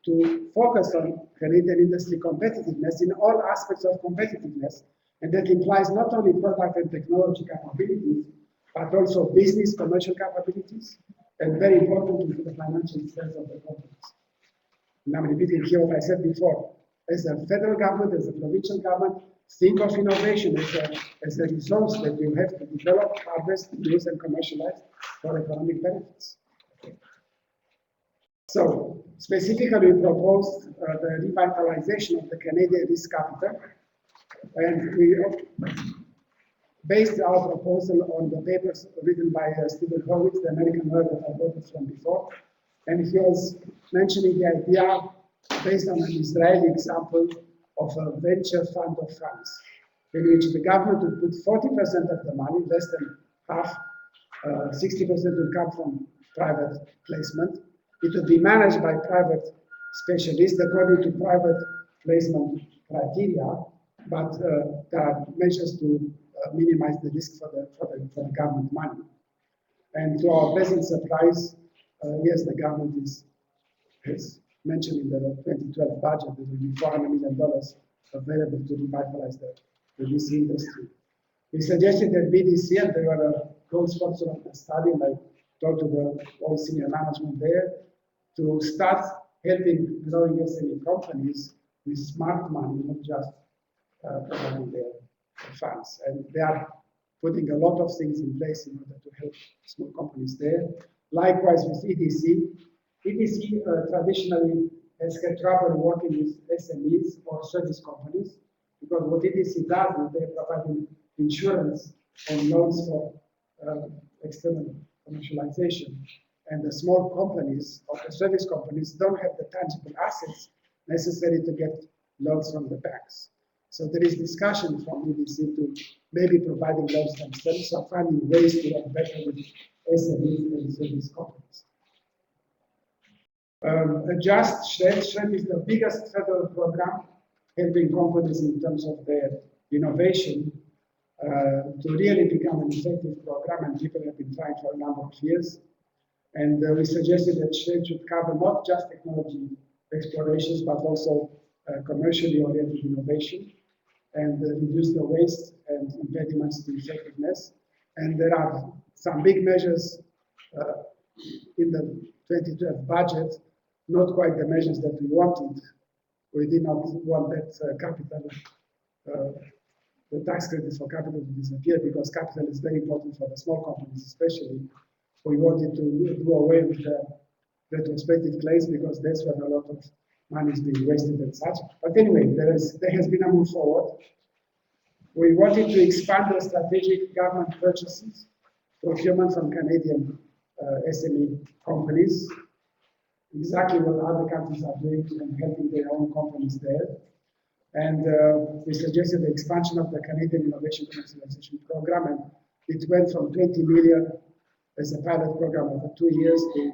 to focus on Canadian industry competitiveness in all aspects of competitiveness, and that implies not only product and technology capabilities, but also business, commercial capabilities, and very importantly, the financial strength of the companies. And I'm repeating here what I said before. As a federal government, as a provincial government, think of innovation as a resource that you have to develop, harvest, use, and commercialize for economic benefits. Okay. So, specifically, we proposed the revitalization of the Canadian risk capital, and we based our proposal on the papers written by Stephen Horwitz, the American lawyer that I quoted from before, and he was mentioning the idea based on an Israeli example of a venture fund of funds, in which the government would put 40% of the money, less than half, 60% will come from private placement. It will be managed by private specialists according to private placement criteria, but there are measures to minimize the risk for the government money. And to our pleasant surprise, yes, the government has mentioned in the 2012 budget there will be $400 million available to revitalize the VC industry. We suggested that BDC, and they were a co-sponsor of the study, and I talked to the all senior management there, to start helping growing SME companies with smart money, not just providing their funds. And they are putting a lot of things in place in order to help small companies there. Likewise with EDC. EDC traditionally has had trouble working with SMEs or service companies, because what EDC does is they are providing insurance and loans for external commercialization. And the small companies or the service companies don't have the tangible assets necessary to get loans from the banks. So there is discussion from EDC to maybe providing loans themselves or finding ways to work better with SMEs and service companies. SHRED is the biggest federal program helping companies in terms of their innovation to really become an effective program, and people have been trying for a number of years. And we suggested that SHRED should cover not just technology explorations, but also commercially oriented innovation, and reduce the waste and impediments to effectiveness. And there are some big measures in the 2012 budget, not quite the measures that we wanted. We did not want that capital, the tax credits for capital to disappear, because capital is very important for the small companies especially. We wanted to do away with the retrospective claims, because that's where a lot of money is being wasted and such. But anyway, there has been a move forward. We wanted to expand the strategic government purchases, procurement from Canadian SME companies, exactly what other countries are doing and helping their own companies there. And we suggested the expansion of the Canadian Innovation Commercialization Program, and it went from 20 million as a pilot program over 2 years to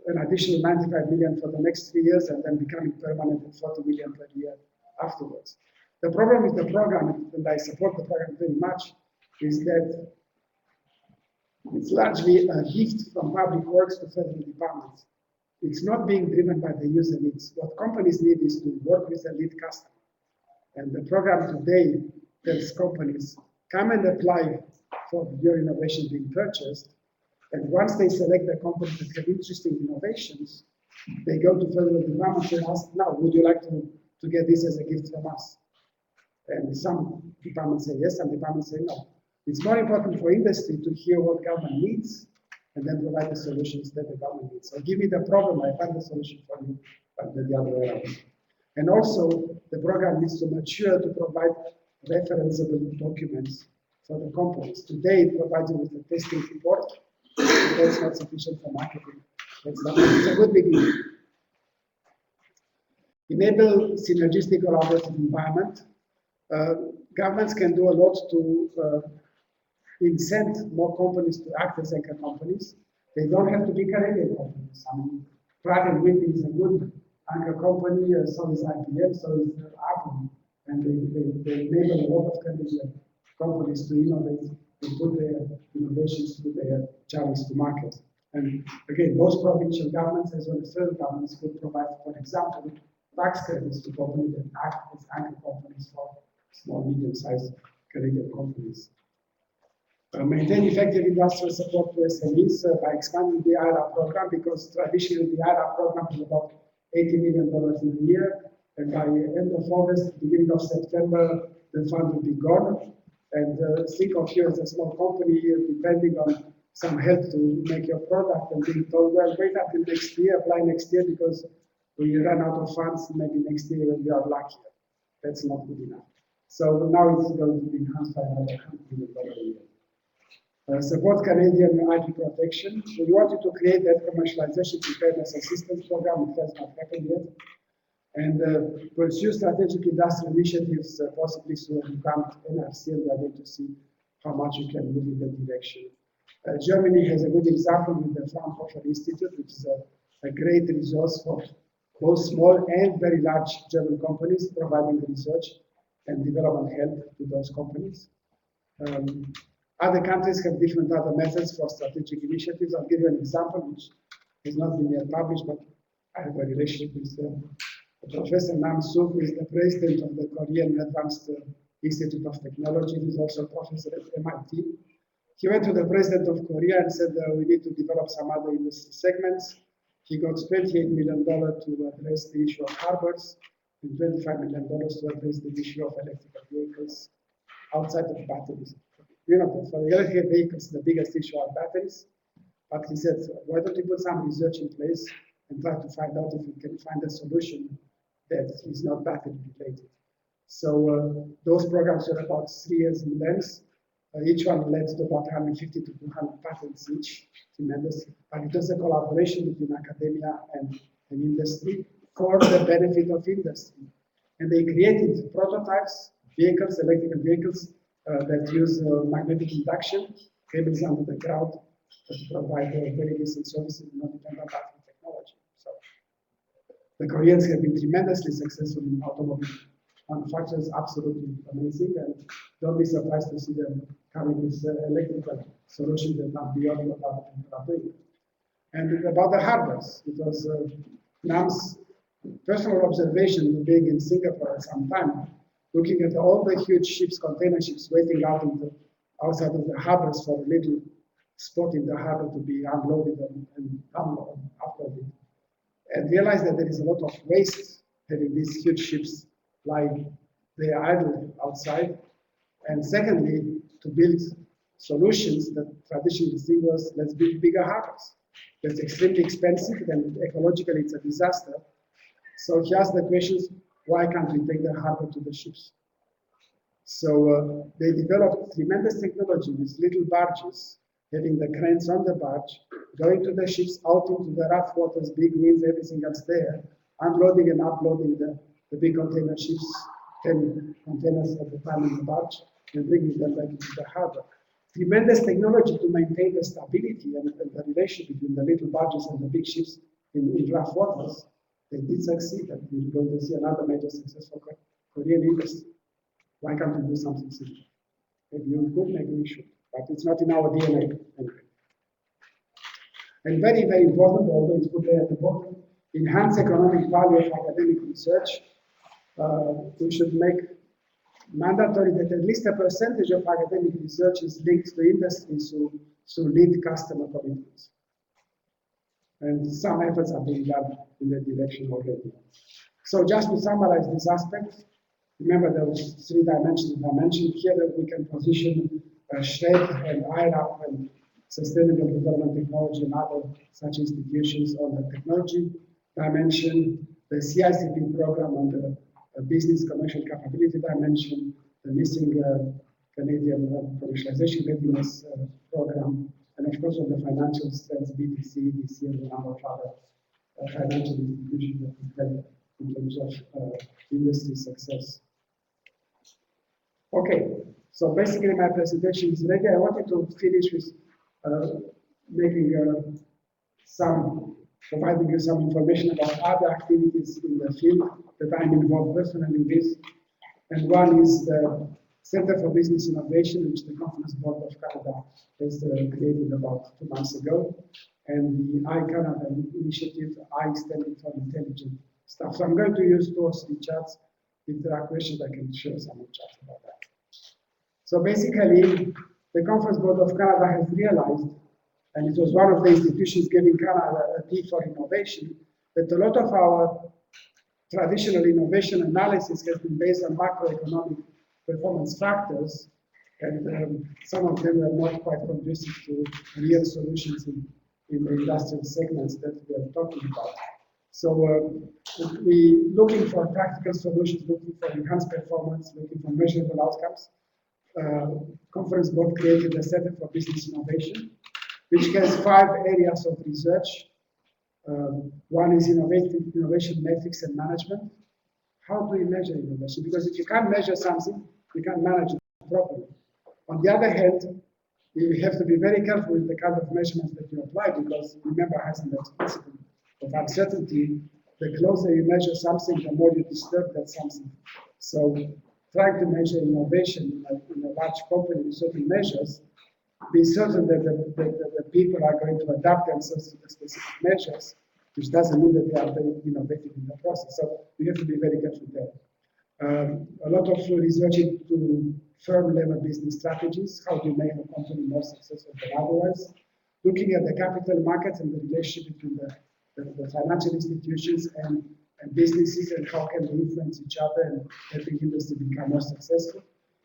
an additional 95 million for the next 3 years, and then becoming permanent at 40 million per year afterwards. The problem with the program, and I support the program very much, is that it's largely a gift from public works to federal departments. It's not being driven by the user needs. What companies need is to work with the lead customer. And the program today tells companies, come and apply for your innovation being purchased. And once they select the companies that have interesting innovations, they go to federal departments and ask, now, would you like to get this as a gift from us? And some departments say yes, some departments say no. It's more important for industry to hear what government needs and then provide the solutions that the government needs. So give me the problem, I find the solution for you, but the other way around. And also, the program needs to mature to provide referenceable documents for the companies. Today, it provides you with a testing report. That's not sufficient for marketing. It's a good beginning. Enable synergistic collaborative environment. Governments can do a lot to incent more companies to act as anchor companies. They don't have to be Canadian companies. I mean, Pratt & Whitney is a good anchor company, so is IBM, so is Apple. And they enable a lot of Canadian companies to innovate and put their innovations to their challenge to market. And again, most provincial governments as well as federal governments could provide, for example, tax credits to companies that act as anchor companies for small, medium-sized Canadian companies. Maintain effective industrial support to SMEs by expanding the IRA program, because traditionally the IRA program is about $80 million in a year, and by the end of August, beginning of September, the fund will be gone. And think of you as a small company depending on some help to make your product and being told, well, wait until next year, apply next year, because we run out of funds maybe next year when we are luckier. That's not good enough. So now it's going to be enhanced by another $100 million a year. Support Canadian IP protection. We wanted to create that commercialization preparedness assistance program. It has not happened yet. And pursue strategic industrial initiatives, possibly through a grant NRC, and we are going to see how much you can move in that direction. Germany has a good example with the Fraunhofer Institute, which is a great resource for both small and very large German companies, providing research and development help to those companies. Other countries have different other methods for strategic initiatives. I'll give you an example, which has not been yet published, but I have a relationship with Professor Nam Suk, who is the president of the Korean Advanced Institute of Technology. He's also a professor at MIT. He went to the president of Korea and said, we need to develop some other industry segments. He got $28 million to address the issue of harbors and $25 million to address the issue of electrical vehicles outside of batteries. You know, for the electric vehicles, the biggest issue are batteries. But he said, why don't you put some research in place and try to find out if we can find a solution that is not battery related. So those programs are about 3 years in length. Each one led to about 150 to 200 patents each, tremendous. But it was a collaboration between academia and industry for the benefit of industry. And they created prototypes, vehicles, electrical vehicles that use magnetic induction, cables under the ground that provide very decent services, not depend on battery technology. So the Koreans have been tremendously successful in automobile manufacturers, absolutely amazing, and don't be surprised to see them coming with electrical solutions that are beyond what other people are doing. And about the harbors, it was Nam's personal observation, being in Singapore at some time, looking at all the huge ships, container ships, waiting out outside of the harbors for a little spot in the harbor to be unloaded and uploaded, and realized that there is a lot of waste having these huge ships lying there idle outside. And secondly, to build solutions that traditionally see was, let's build bigger harbors. That's extremely expensive, and ecologically it's a disaster. So he asked the questions, why can't we take the harbor to the ships? So they developed tremendous technology with little barges, having the cranes on the barge, going to the ships, out into the rough waters, big winds, everything else there, unloading and uploading the big container ships, 10 containers at the time in the barge, and bringing them back into the harbor. Tremendous technology to maintain the stability and the relation between the little barges and the big ships in rough waters. They did succeed, and we're going to see another major successful Korean industry. Why can't we do something similar? Maybe we could, maybe we should, but it's not in our DNA anyway. And very, very important, although it's put there at the bottom, enhance economic value of academic research. We should make mandatory that at least a percentage of academic research is linked to industry through lead customer commitments. And some efforts are being done in that direction already. So just to summarize this aspect, remember there was 3 dimensions I mentioned here that we can position SHRED and IRAP and Sustainable Development Technology and other such institutions on the technology dimension, the CICP program on the business commercial capability dimension, the missing Canadian commercialization readiness program, and of course on the financial strengths, BTC, EDC, and a number of other financial institutions that we help in terms of industry success. Okay, so basically my presentation is ready. I wanted to finish with providing you some information about other activities in the field that I'm involved personally with. And one is the Center for Business Innovation, which the Conference Board of Canada has created about 2 months ago, and the iCanada initiative, I standing for intelligent stuff. So I'm going to use 2 or 3 charts. If there are questions, I can share some more charts about that. So basically, the Conference Board of Canada has realized, and it was one of the institutions giving Canada a T for innovation, that a lot of our traditional innovation analysis has been based on macroeconomic performance factors, and some of them are not quite conducive to real solutions in the industrial segments that we are talking about. So we're looking for practical solutions, looking for enhanced performance, looking for measurable outcomes. Conference Board created a Center for Business Innovation, which has 5 areas of research. One is innovation metrics and management. How do we measure innovation? Because if you can't measure something, you can't manage it properly. On the other hand, you have to be very careful with the kind of measurements that you apply, because remember, Heisenberg's principle of uncertainty, the closer you measure something, the more you disturb that something. So trying to measure innovation in a large company with certain measures, be certain that the people are going to adapt themselves to the specific measures, which doesn't mean that they are very innovative in the process. So we have to be very careful there. A lot of research into firm-level business strategies, how do you make a company more successful than otherwise, looking at the capital markets and the relationship between the financial institutions and businesses, and how can they influence each other and helping industry become more successful.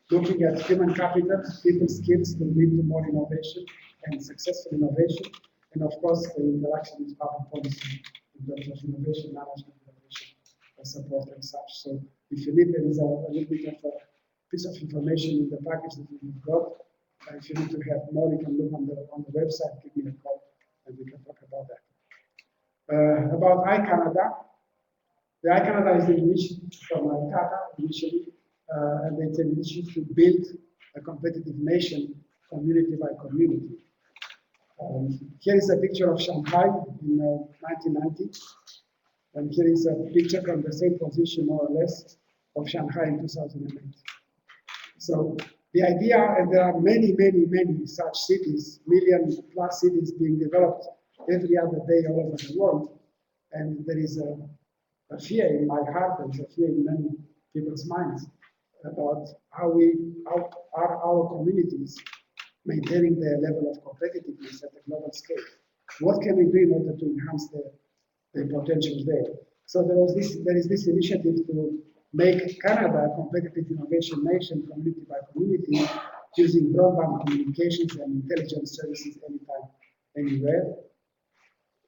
Looking at human capital, people skills to lead to more innovation and successful innovation, and of course the interaction with public policy in terms of innovation management, innovation support and such. So if you need, there is a little bit of a piece of information in the package that we've got. If you need to have more, you can look on the website, give me a call, and we can talk about that. About iCanada. The iCanada is an initiative from Tata initially, and it's an initiative to build a competitive nation, community by community. Here is a picture of Shanghai in 1990, and here is a picture from the same position, more or less, of Shanghai in 2008. So the idea, and there are many, many, many such cities, million-plus cities being developed every other day all over the world, and there is a fear in my heart, and a fear in many people's minds about how are our communities maintaining their level of competitiveness at a global scale. What can we do in order to enhance the potential there? So there is this initiative to make Canada a competitive innovation nation, community by community, using broadband communications and intelligence services anytime, anywhere.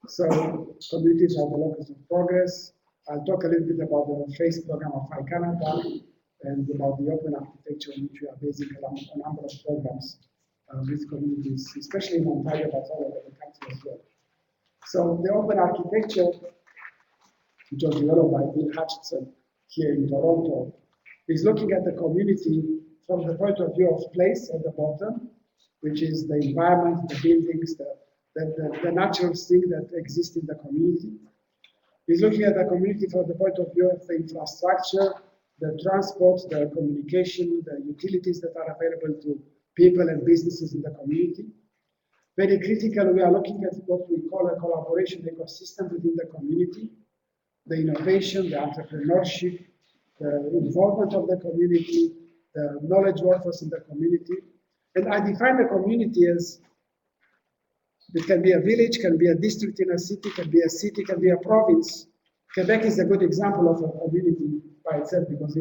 So communities are the locus of progress. I'll talk a little bit about the phase program of iCanada and about the open architecture in which we are basing a number of programs with communities, especially in Ontario, but all over the country as well. So the open architecture, which was developed by Bill Hutchinson here in Toronto, is looking at the community from the point of view of place at the bottom, which is the environment, the buildings, the natural thing that exists in the community. He's looking at the community from the point of view of the infrastructure, the transport, the communication, the utilities that are available to people and businesses in the community. Very critical, we are looking at what we call a collaboration ecosystem within the community, the innovation, the entrepreneurship, the involvement of the community, the knowledge workforce in the community. And I define the community as, it can be a village, can be a district in a city, can be a province. Quebec is a good example of a community by itself because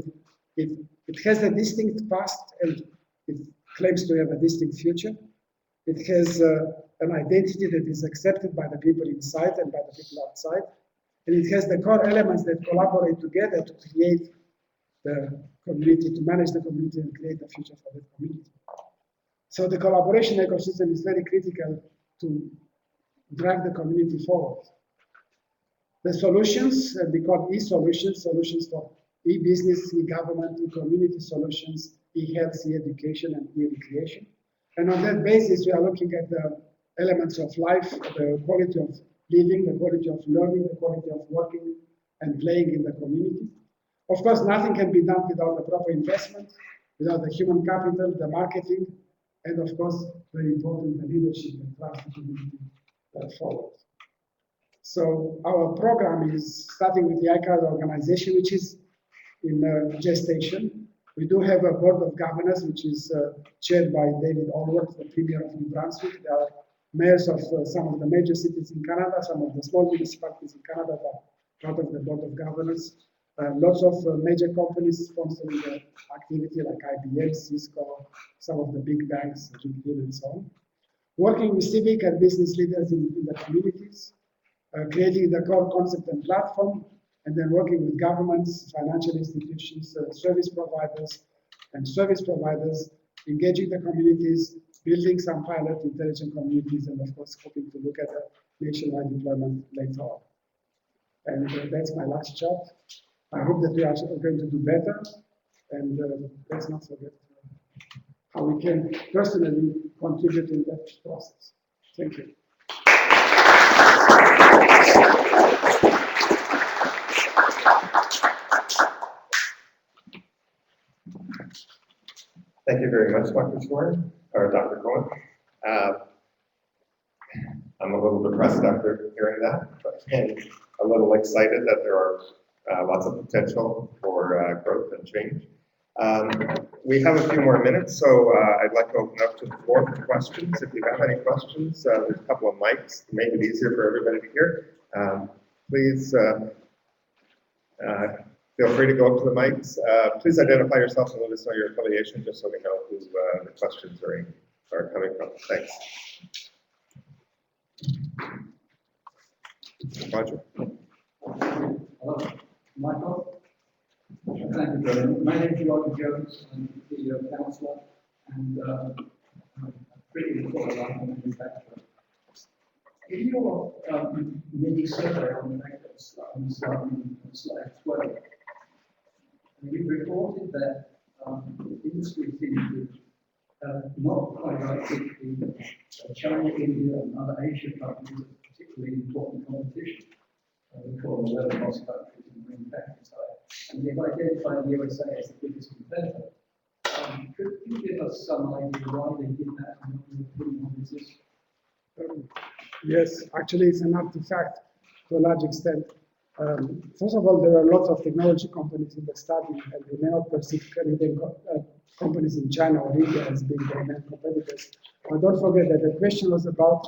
it has a distinct past and it claims to have a distinct future. It has an identity that is accepted by the people inside and by the people outside. And it has the core elements that collaborate together to create the community, to manage the community and create a future for the community. So the collaboration ecosystem is very critical to drive the community forward. The solutions, we call e-solutions, solutions for e-business, e-government, e-community solutions, e-health, e-education, and e-recreation. And on that basis, we are looking at the elements of life, the quality of living, the quality of learning, the quality of working and playing in the community. Of course, nothing can be done without the proper investment, without the human capital, the marketing, and of course, very important, the leadership and drive the community forward. So our program is starting with the iCanada organization, which is in gestation. We do have a board of governors, which is chaired by David Allworth, the Premier of New Brunswick. There are mayors of some of the major cities in Canada, some of the small municipalities in Canada that are part of the board of governors. Lots of major companies sponsoring the activity like IBM, Cisco, some of the big banks, GPL and so on. Working with civic and business leaders in the communities, creating the core concept and platform, and then working with governments, financial institutions, service providers, engaging the communities, building some pilot intelligent communities, and of course, hoping to look at a nationwide deployment later on. And that's my last chart. I hope that we are going to do better, and let's not forget how we can personally contribute in that process. Thank you. Thank you very much, Dr. Sorin, or Dr. Cohen. I'm a little depressed after hearing that, and a little excited that there are lots of potential for growth and change. We have a few more minutes, so I'd like to open up to the floor for questions. If you have any questions, there's a couple of mics to make it easier for everybody to hear. Please feel free to go up to the mics. Please identify yourself and let us know your affiliation, just so we know who the questions are coming from. Thanks. Roger. Hello, Michael. Thank you very much. My name is Roger Jones. I'm the councillor, and I'm pretty important on the manufacturer. In your mini survey on the next slide 12, you reported that industry seems to not quite like the China, India, and other Asian countries are particularly important competition. We call them low-cost countries in the manufacturing side. And they've identified the USA as the biggest competitor. Could you give us some idea why they did that and what your opinion on this is? Yes, actually, it's an artifact to a large extent. First of all, there are lots of technology companies in the study, and we may not perceive Canadian companies in China or India as being their main competitors. But don't forget that the question was about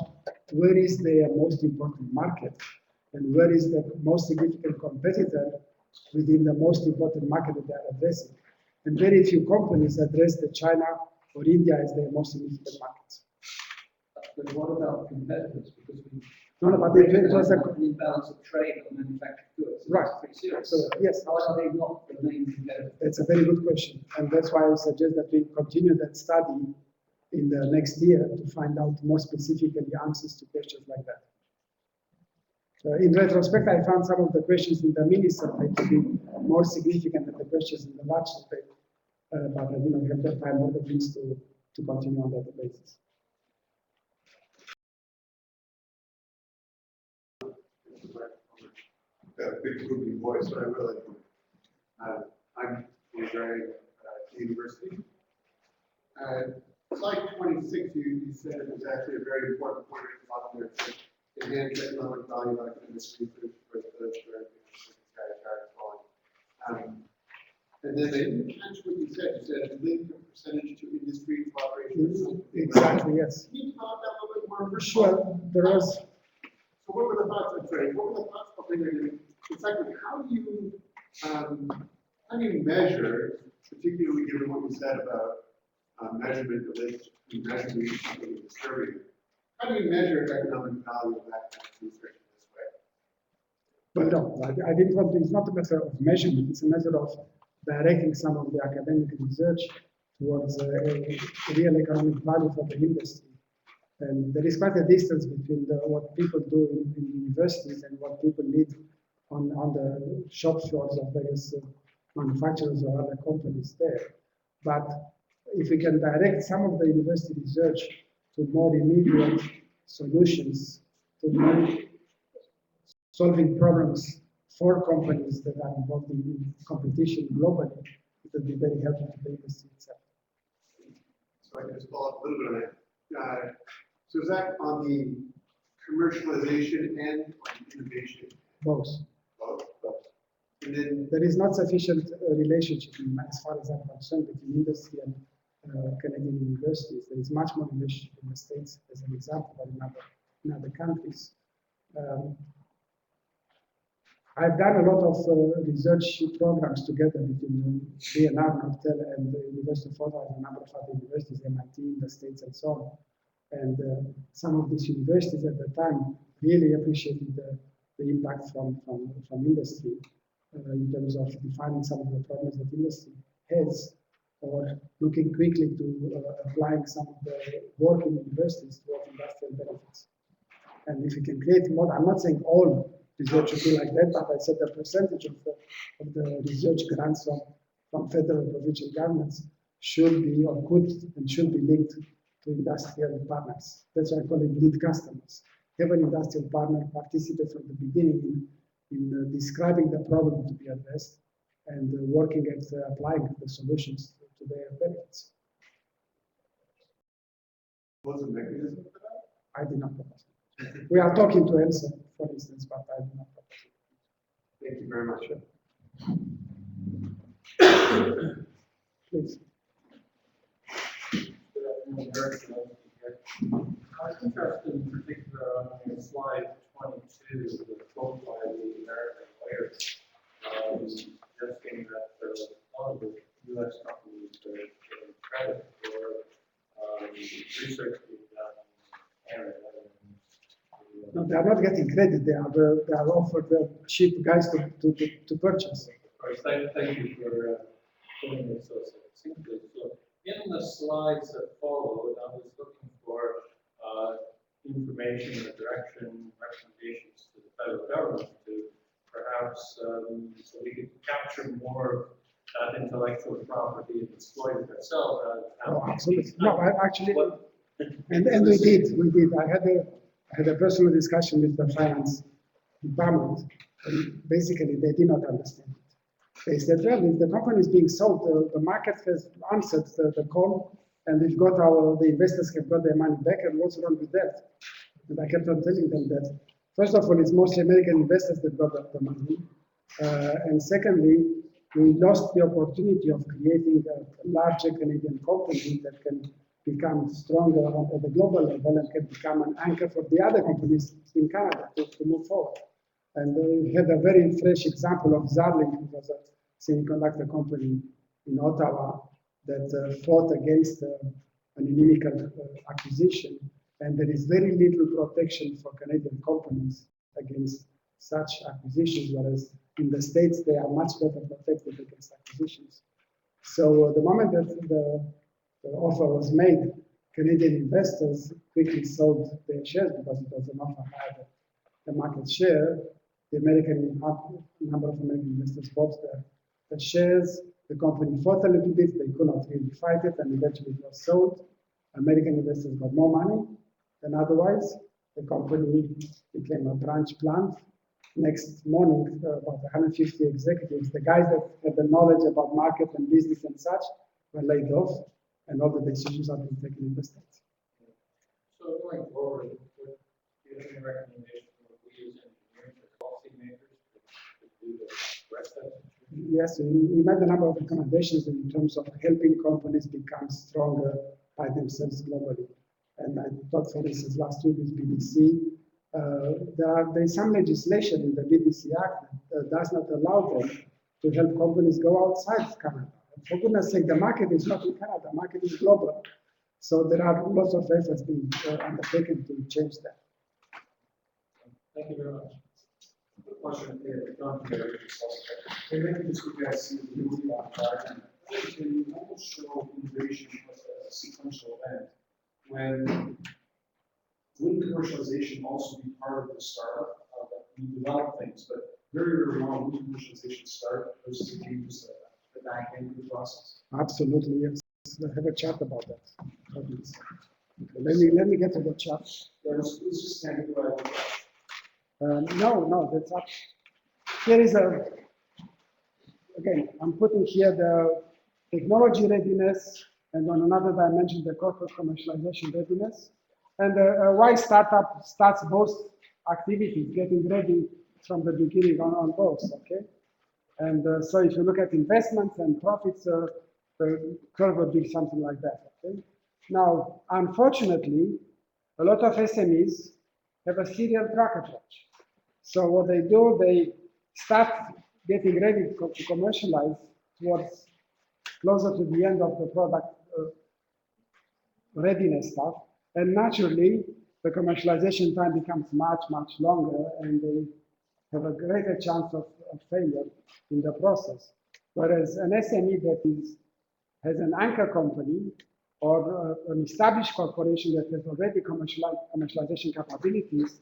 where is the most important market and where is the most significant competitor within the most important market that they are addressing. And very few companies address the China or India as their most significant markets. But what about competitors? Because we No, but it was an imbalance of trade on manufactured goods. Right. It's pretty serious. So, yes, Why are they not the main competitor? that's a very good question. And that's why I suggest that we continue that study in the next year to find out more specifically answers to questions like that. In retrospect, I found some of the questions in the mini survey to be more significant than the questions in the large survey. But we have to find other things to continue on that basis. Big grouping voice, so I really, I'm from Gray University. Slide 26, you said it was actually a very important point about there to enhance economic value out of industry for the and then I didn't catch what you said. You said link the percentage to industry cooperation. Exactly, yes. Can you talk that a little bit more? Sure, there was. So what were the thoughts? I'm sorry. What were the thoughts behind it's like, how do you measure, particularly given what you said about measurement related to measuring something in the survey? How do you measure economic value of that kind of research in this way? Well, no, I didn't want to. It's not a matter of measurement. It's a matter of directing some of the academic research towards a real economic value for the industry. And there is quite a distance between what people do in universities and what people need on the shop floors of various manufacturers or other companies there. But if we can direct some of the university research to more immediate solutions, to more solving problems for companies that are involved in competition globally, it would be very helpful to the industry itself. So I can just follow up a little bit on that. So is that on the commercialization and on innovation? Both. Both. And then There is not sufficient relationship, as far as I'm concerned, between industry and Canadian universities. There is much more relationship in the States, as an example, than in other countries. I've done a lot of research programs together between BNR, Nortel, and the University of Ottawa, and a number of other universities, MIT in the States, and so on. And some of these universities at the time really appreciated the impact from industry in terms of defining some of the problems that industry has, or looking quickly to applying some of the work in universities towards industrial benefits. And if we can create more, I'm not saying all research should be like that, but I said the percentage of the research grants from federal and provincial governments should be or could and should be linked to industrial partners. That's why I call it lead customers. Every industrial partner participates from the beginning in describing the problem to be addressed and working at applying the solutions to their benefits. What's the mechanism for that? I did not propose it. We are talking to ELSA, for instance, but I did not propose it. Thank you very much. Please. I was interested in particular on slide 22, the quote by the American lawyers, suggesting that a lot of the U.S. companies are getting credit for research being done in Canada. No, they are not getting credit. They are offered cheap guys to purchase. Of course, thank you for putting this so succinctly. So in the slides that followed, I was looking for information or direction, recommendations to the federal government to perhaps so we could capture more of that intellectual property and exploit it ourselves. Oh, absolutely. No, actually, and we did. I had a personal discussion with the finance department. And basically, they did not understand it. They said, well, if the company is being sold, the market has answered the call, and we've got the investors have got their money back, and what's wrong with that? And I kept on telling them that, first of all, it's mostly American investors that got the money. And secondly, we lost the opportunity of creating a larger Canadian company that can become stronger at the global level and can become an anchor for the other companies in Canada to move forward. And we had a very fresh example of Zarling, who was a semiconductor company in Ottawa that fought against an inimical acquisition. And there is very little protection for Canadian companies against such acquisitions, whereas in the States, they are much better protected against acquisitions. So the moment that the offer was made, Canadian investors quickly sold their shares because it was an offer higher than the market share. The number of American investors bought the shares. The company fought a little bit. They could not really fight it, and eventually it was sold. American investors got more money than otherwise. The company became a branch plant. Next morning, about 150 executives, the guys that had the knowledge about market and business and such, were laid off, and all the decisions are being taken in the States. So going forward, what do you have any recommendations for we as engineers or policymakers to do to address that situation? Yes, we made a number of recommendations in terms of helping companies become stronger by themselves globally. And I thought, for instance, last week with BDC, there is some legislation in the BDC Act that does not allow them to help companies go outside Canada. And for goodness sake, the market is not in Canada, the market is global. So there are lots of efforts being undertaken to change that. Thank you very much. The question here, John, hey, maybe just you guys see the movie on that. Can you almost show innovation as a sequential event when wouldn't commercialization also be part of the startup that we develop things, but very early on, wouldn't commercialization start versus being just the back end of the process? Absolutely, yes. I have a chat about that. Okay, let me get to the chat. Let's just kind of go ahead. No, that's up. Here is again, I'm putting here the technology readiness, and on another dimension, the corporate commercialization readiness. And why startup starts both activities, getting ready from the beginning on both, okay? And so if you look at investments and profits, the curve would be something like that, okay? Now, unfortunately, a lot of SMEs have a serial track approach. So what they do, they start getting ready to commercialize towards closer to the end of the product readiness stuff. And naturally, the commercialization time becomes much, much longer, and they have a greater chance of failure in the process. Whereas an SME that has an anchor company or an established corporation that has already commercialization capabilities,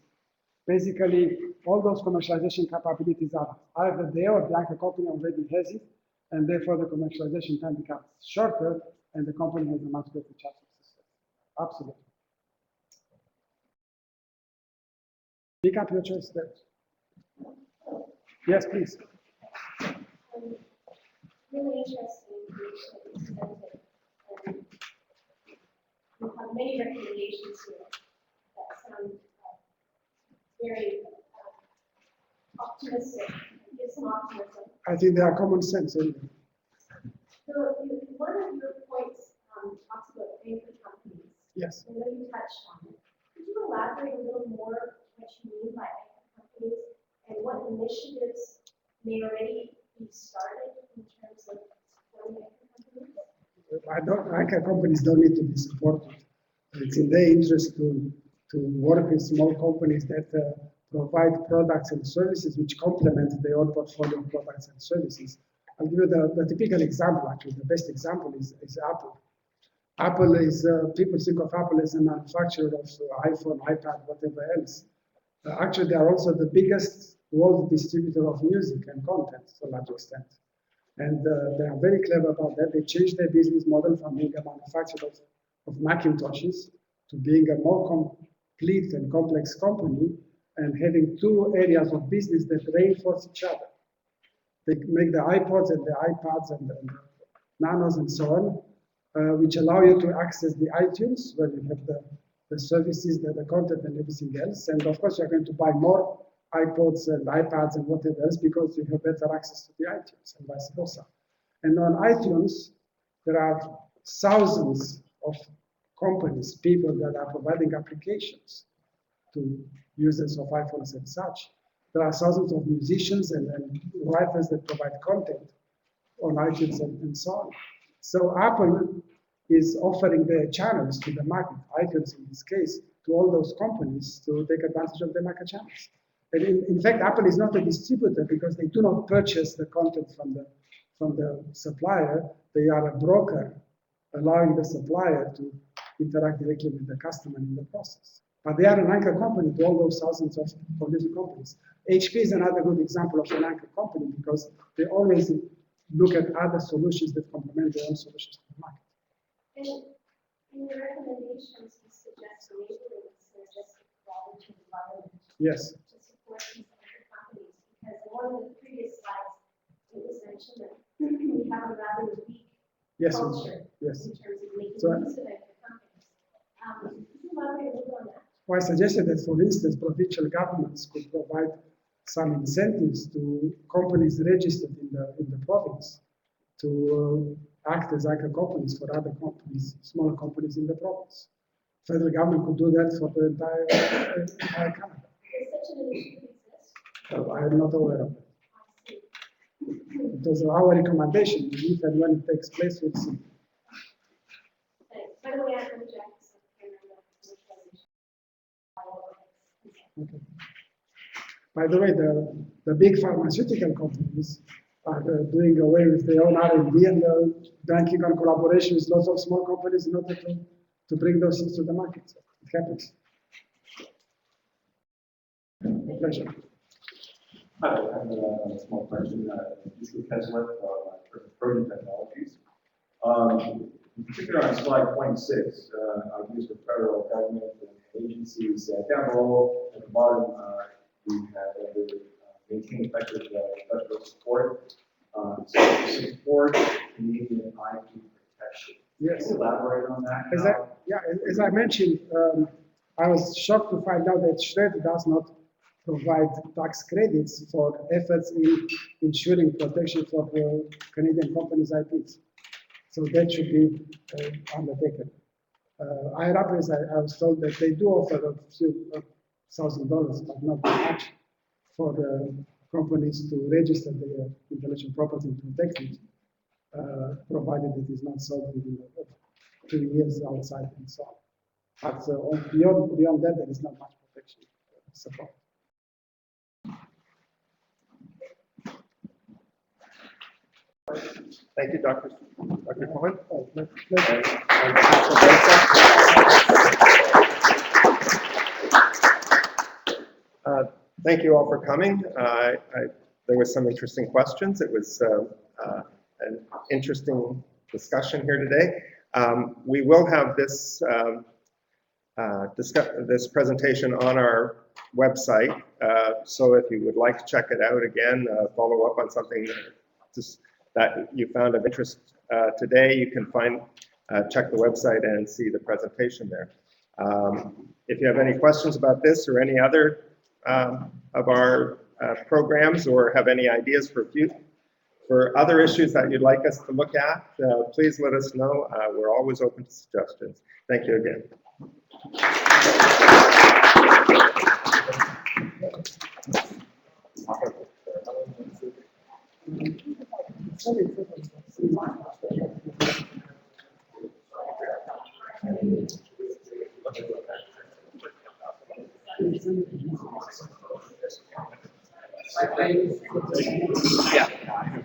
basically all those commercialization capabilities are either there or the anchor company already has it, and therefore the commercialization time becomes shorter, and the company has a much better chance of success. Absolutely. Pick up your choice there. Yes, please. Really interesting information that you presented. And you have many recommendations here that sound very optimistic, give some optimism. I think they are common sense. So one of your points talks about anchor companies. Yes. I know you touched on it. Could you elaborate a little more what you mean by anchor companies and what initiatives may already be started in terms of supporting anchor companies? Anchor companies don't need to be supported. It's in their interest to work with small companies that provide products and services which complement their own portfolio of products and services. I'll give you the typical example, actually, the best example is Apple. Apple is, people think of Apple as a manufacturer of iPhone, iPad, whatever else. Actually, they are also the biggest world distributor of music and content to a large extent. And they are very clever about that. They changed their business model from being a manufacturer of Macintoshes to being a more complete and complex company and having two areas of business that reinforce each other. They make the iPods and the iPads and the Nanos and so on, which allow you to access the iTunes, where you have the services, the content and everything else. And of course, you're going to buy more iPods and iPads and whatever else because you have better access to the iTunes and vice versa. And on iTunes, there are thousands of companies, people that are providing applications to users of iPhones and such. There are thousands of musicians and writers that provide content on iTunes and so on. So Apple is offering their channels to the market, iTunes in this case, to all those companies to take advantage of their market channels. And in fact, Apple is not a distributor because they do not purchase the content from the supplier. They are a broker, allowing the supplier to interact directly with the customer in the process. But they are an anchor company to all those thousands of producing companies. HP is another good example of an anchor company because they always look at other solutions that complement their own solutions to the market. And in your recommendations, you suggest enabling synergistic quality environment. Yes. To support these anchor companies, because in one of the previous slides, it was mentioned that we have a rather weak culture yes. in terms of making So, use of anchor companies. Could you elaborate a little on that? Well, I suggested that, for instance, provincial governments could provide some incentives to companies registered in the province to act as anchor companies for other companies, smaller companies in the province. Federal government could do that for the entire Canada. Does such an initiative exist? I am not aware of it. I see. It was our recommendation. If and when it takes place, we'll see. Thanks. By the way, I'm from Jackson, Canada, commercialization. Okay. By the way, the big pharmaceutical companies are doing away with their own R&D and banking on collaboration with lots of small companies in order to bring those things to the market. So it happens. My pleasure. Hi, I have a small question. Mr. Kesler from Protein Technologies. In particular, on slide 26, I've used the federal government and agencies. Down below at the bottom, we have maintain effective federal support. Support Canadian IP protection. Yes. Can you elaborate on that? As I mentioned, I was shocked to find out that SHRED does not provide tax credits for efforts in ensuring protection for Canadian companies' IPs. So that should be undertaken. IRAP, I was told that they do offer a few $1,000, but not that much, for companies to register their intellectual property and protect it, provided it is not sold within 2 years outside and so on. But beyond that, there is not much protection support. Thank you, Dr. Cohen. Oh, Thank you all for coming. There was some interesting questions. It was an interesting discussion here today. We will have this discuss this presentation on our website. So if you would like to check it out again, follow up on something that you found of interest today, you can check the website and see the presentation there. If you have any questions about this or any other of our programs, or have any ideas for other issues that you'd like us to look at, please let us know. We're always open to suggestions. Thank you again. Yeah.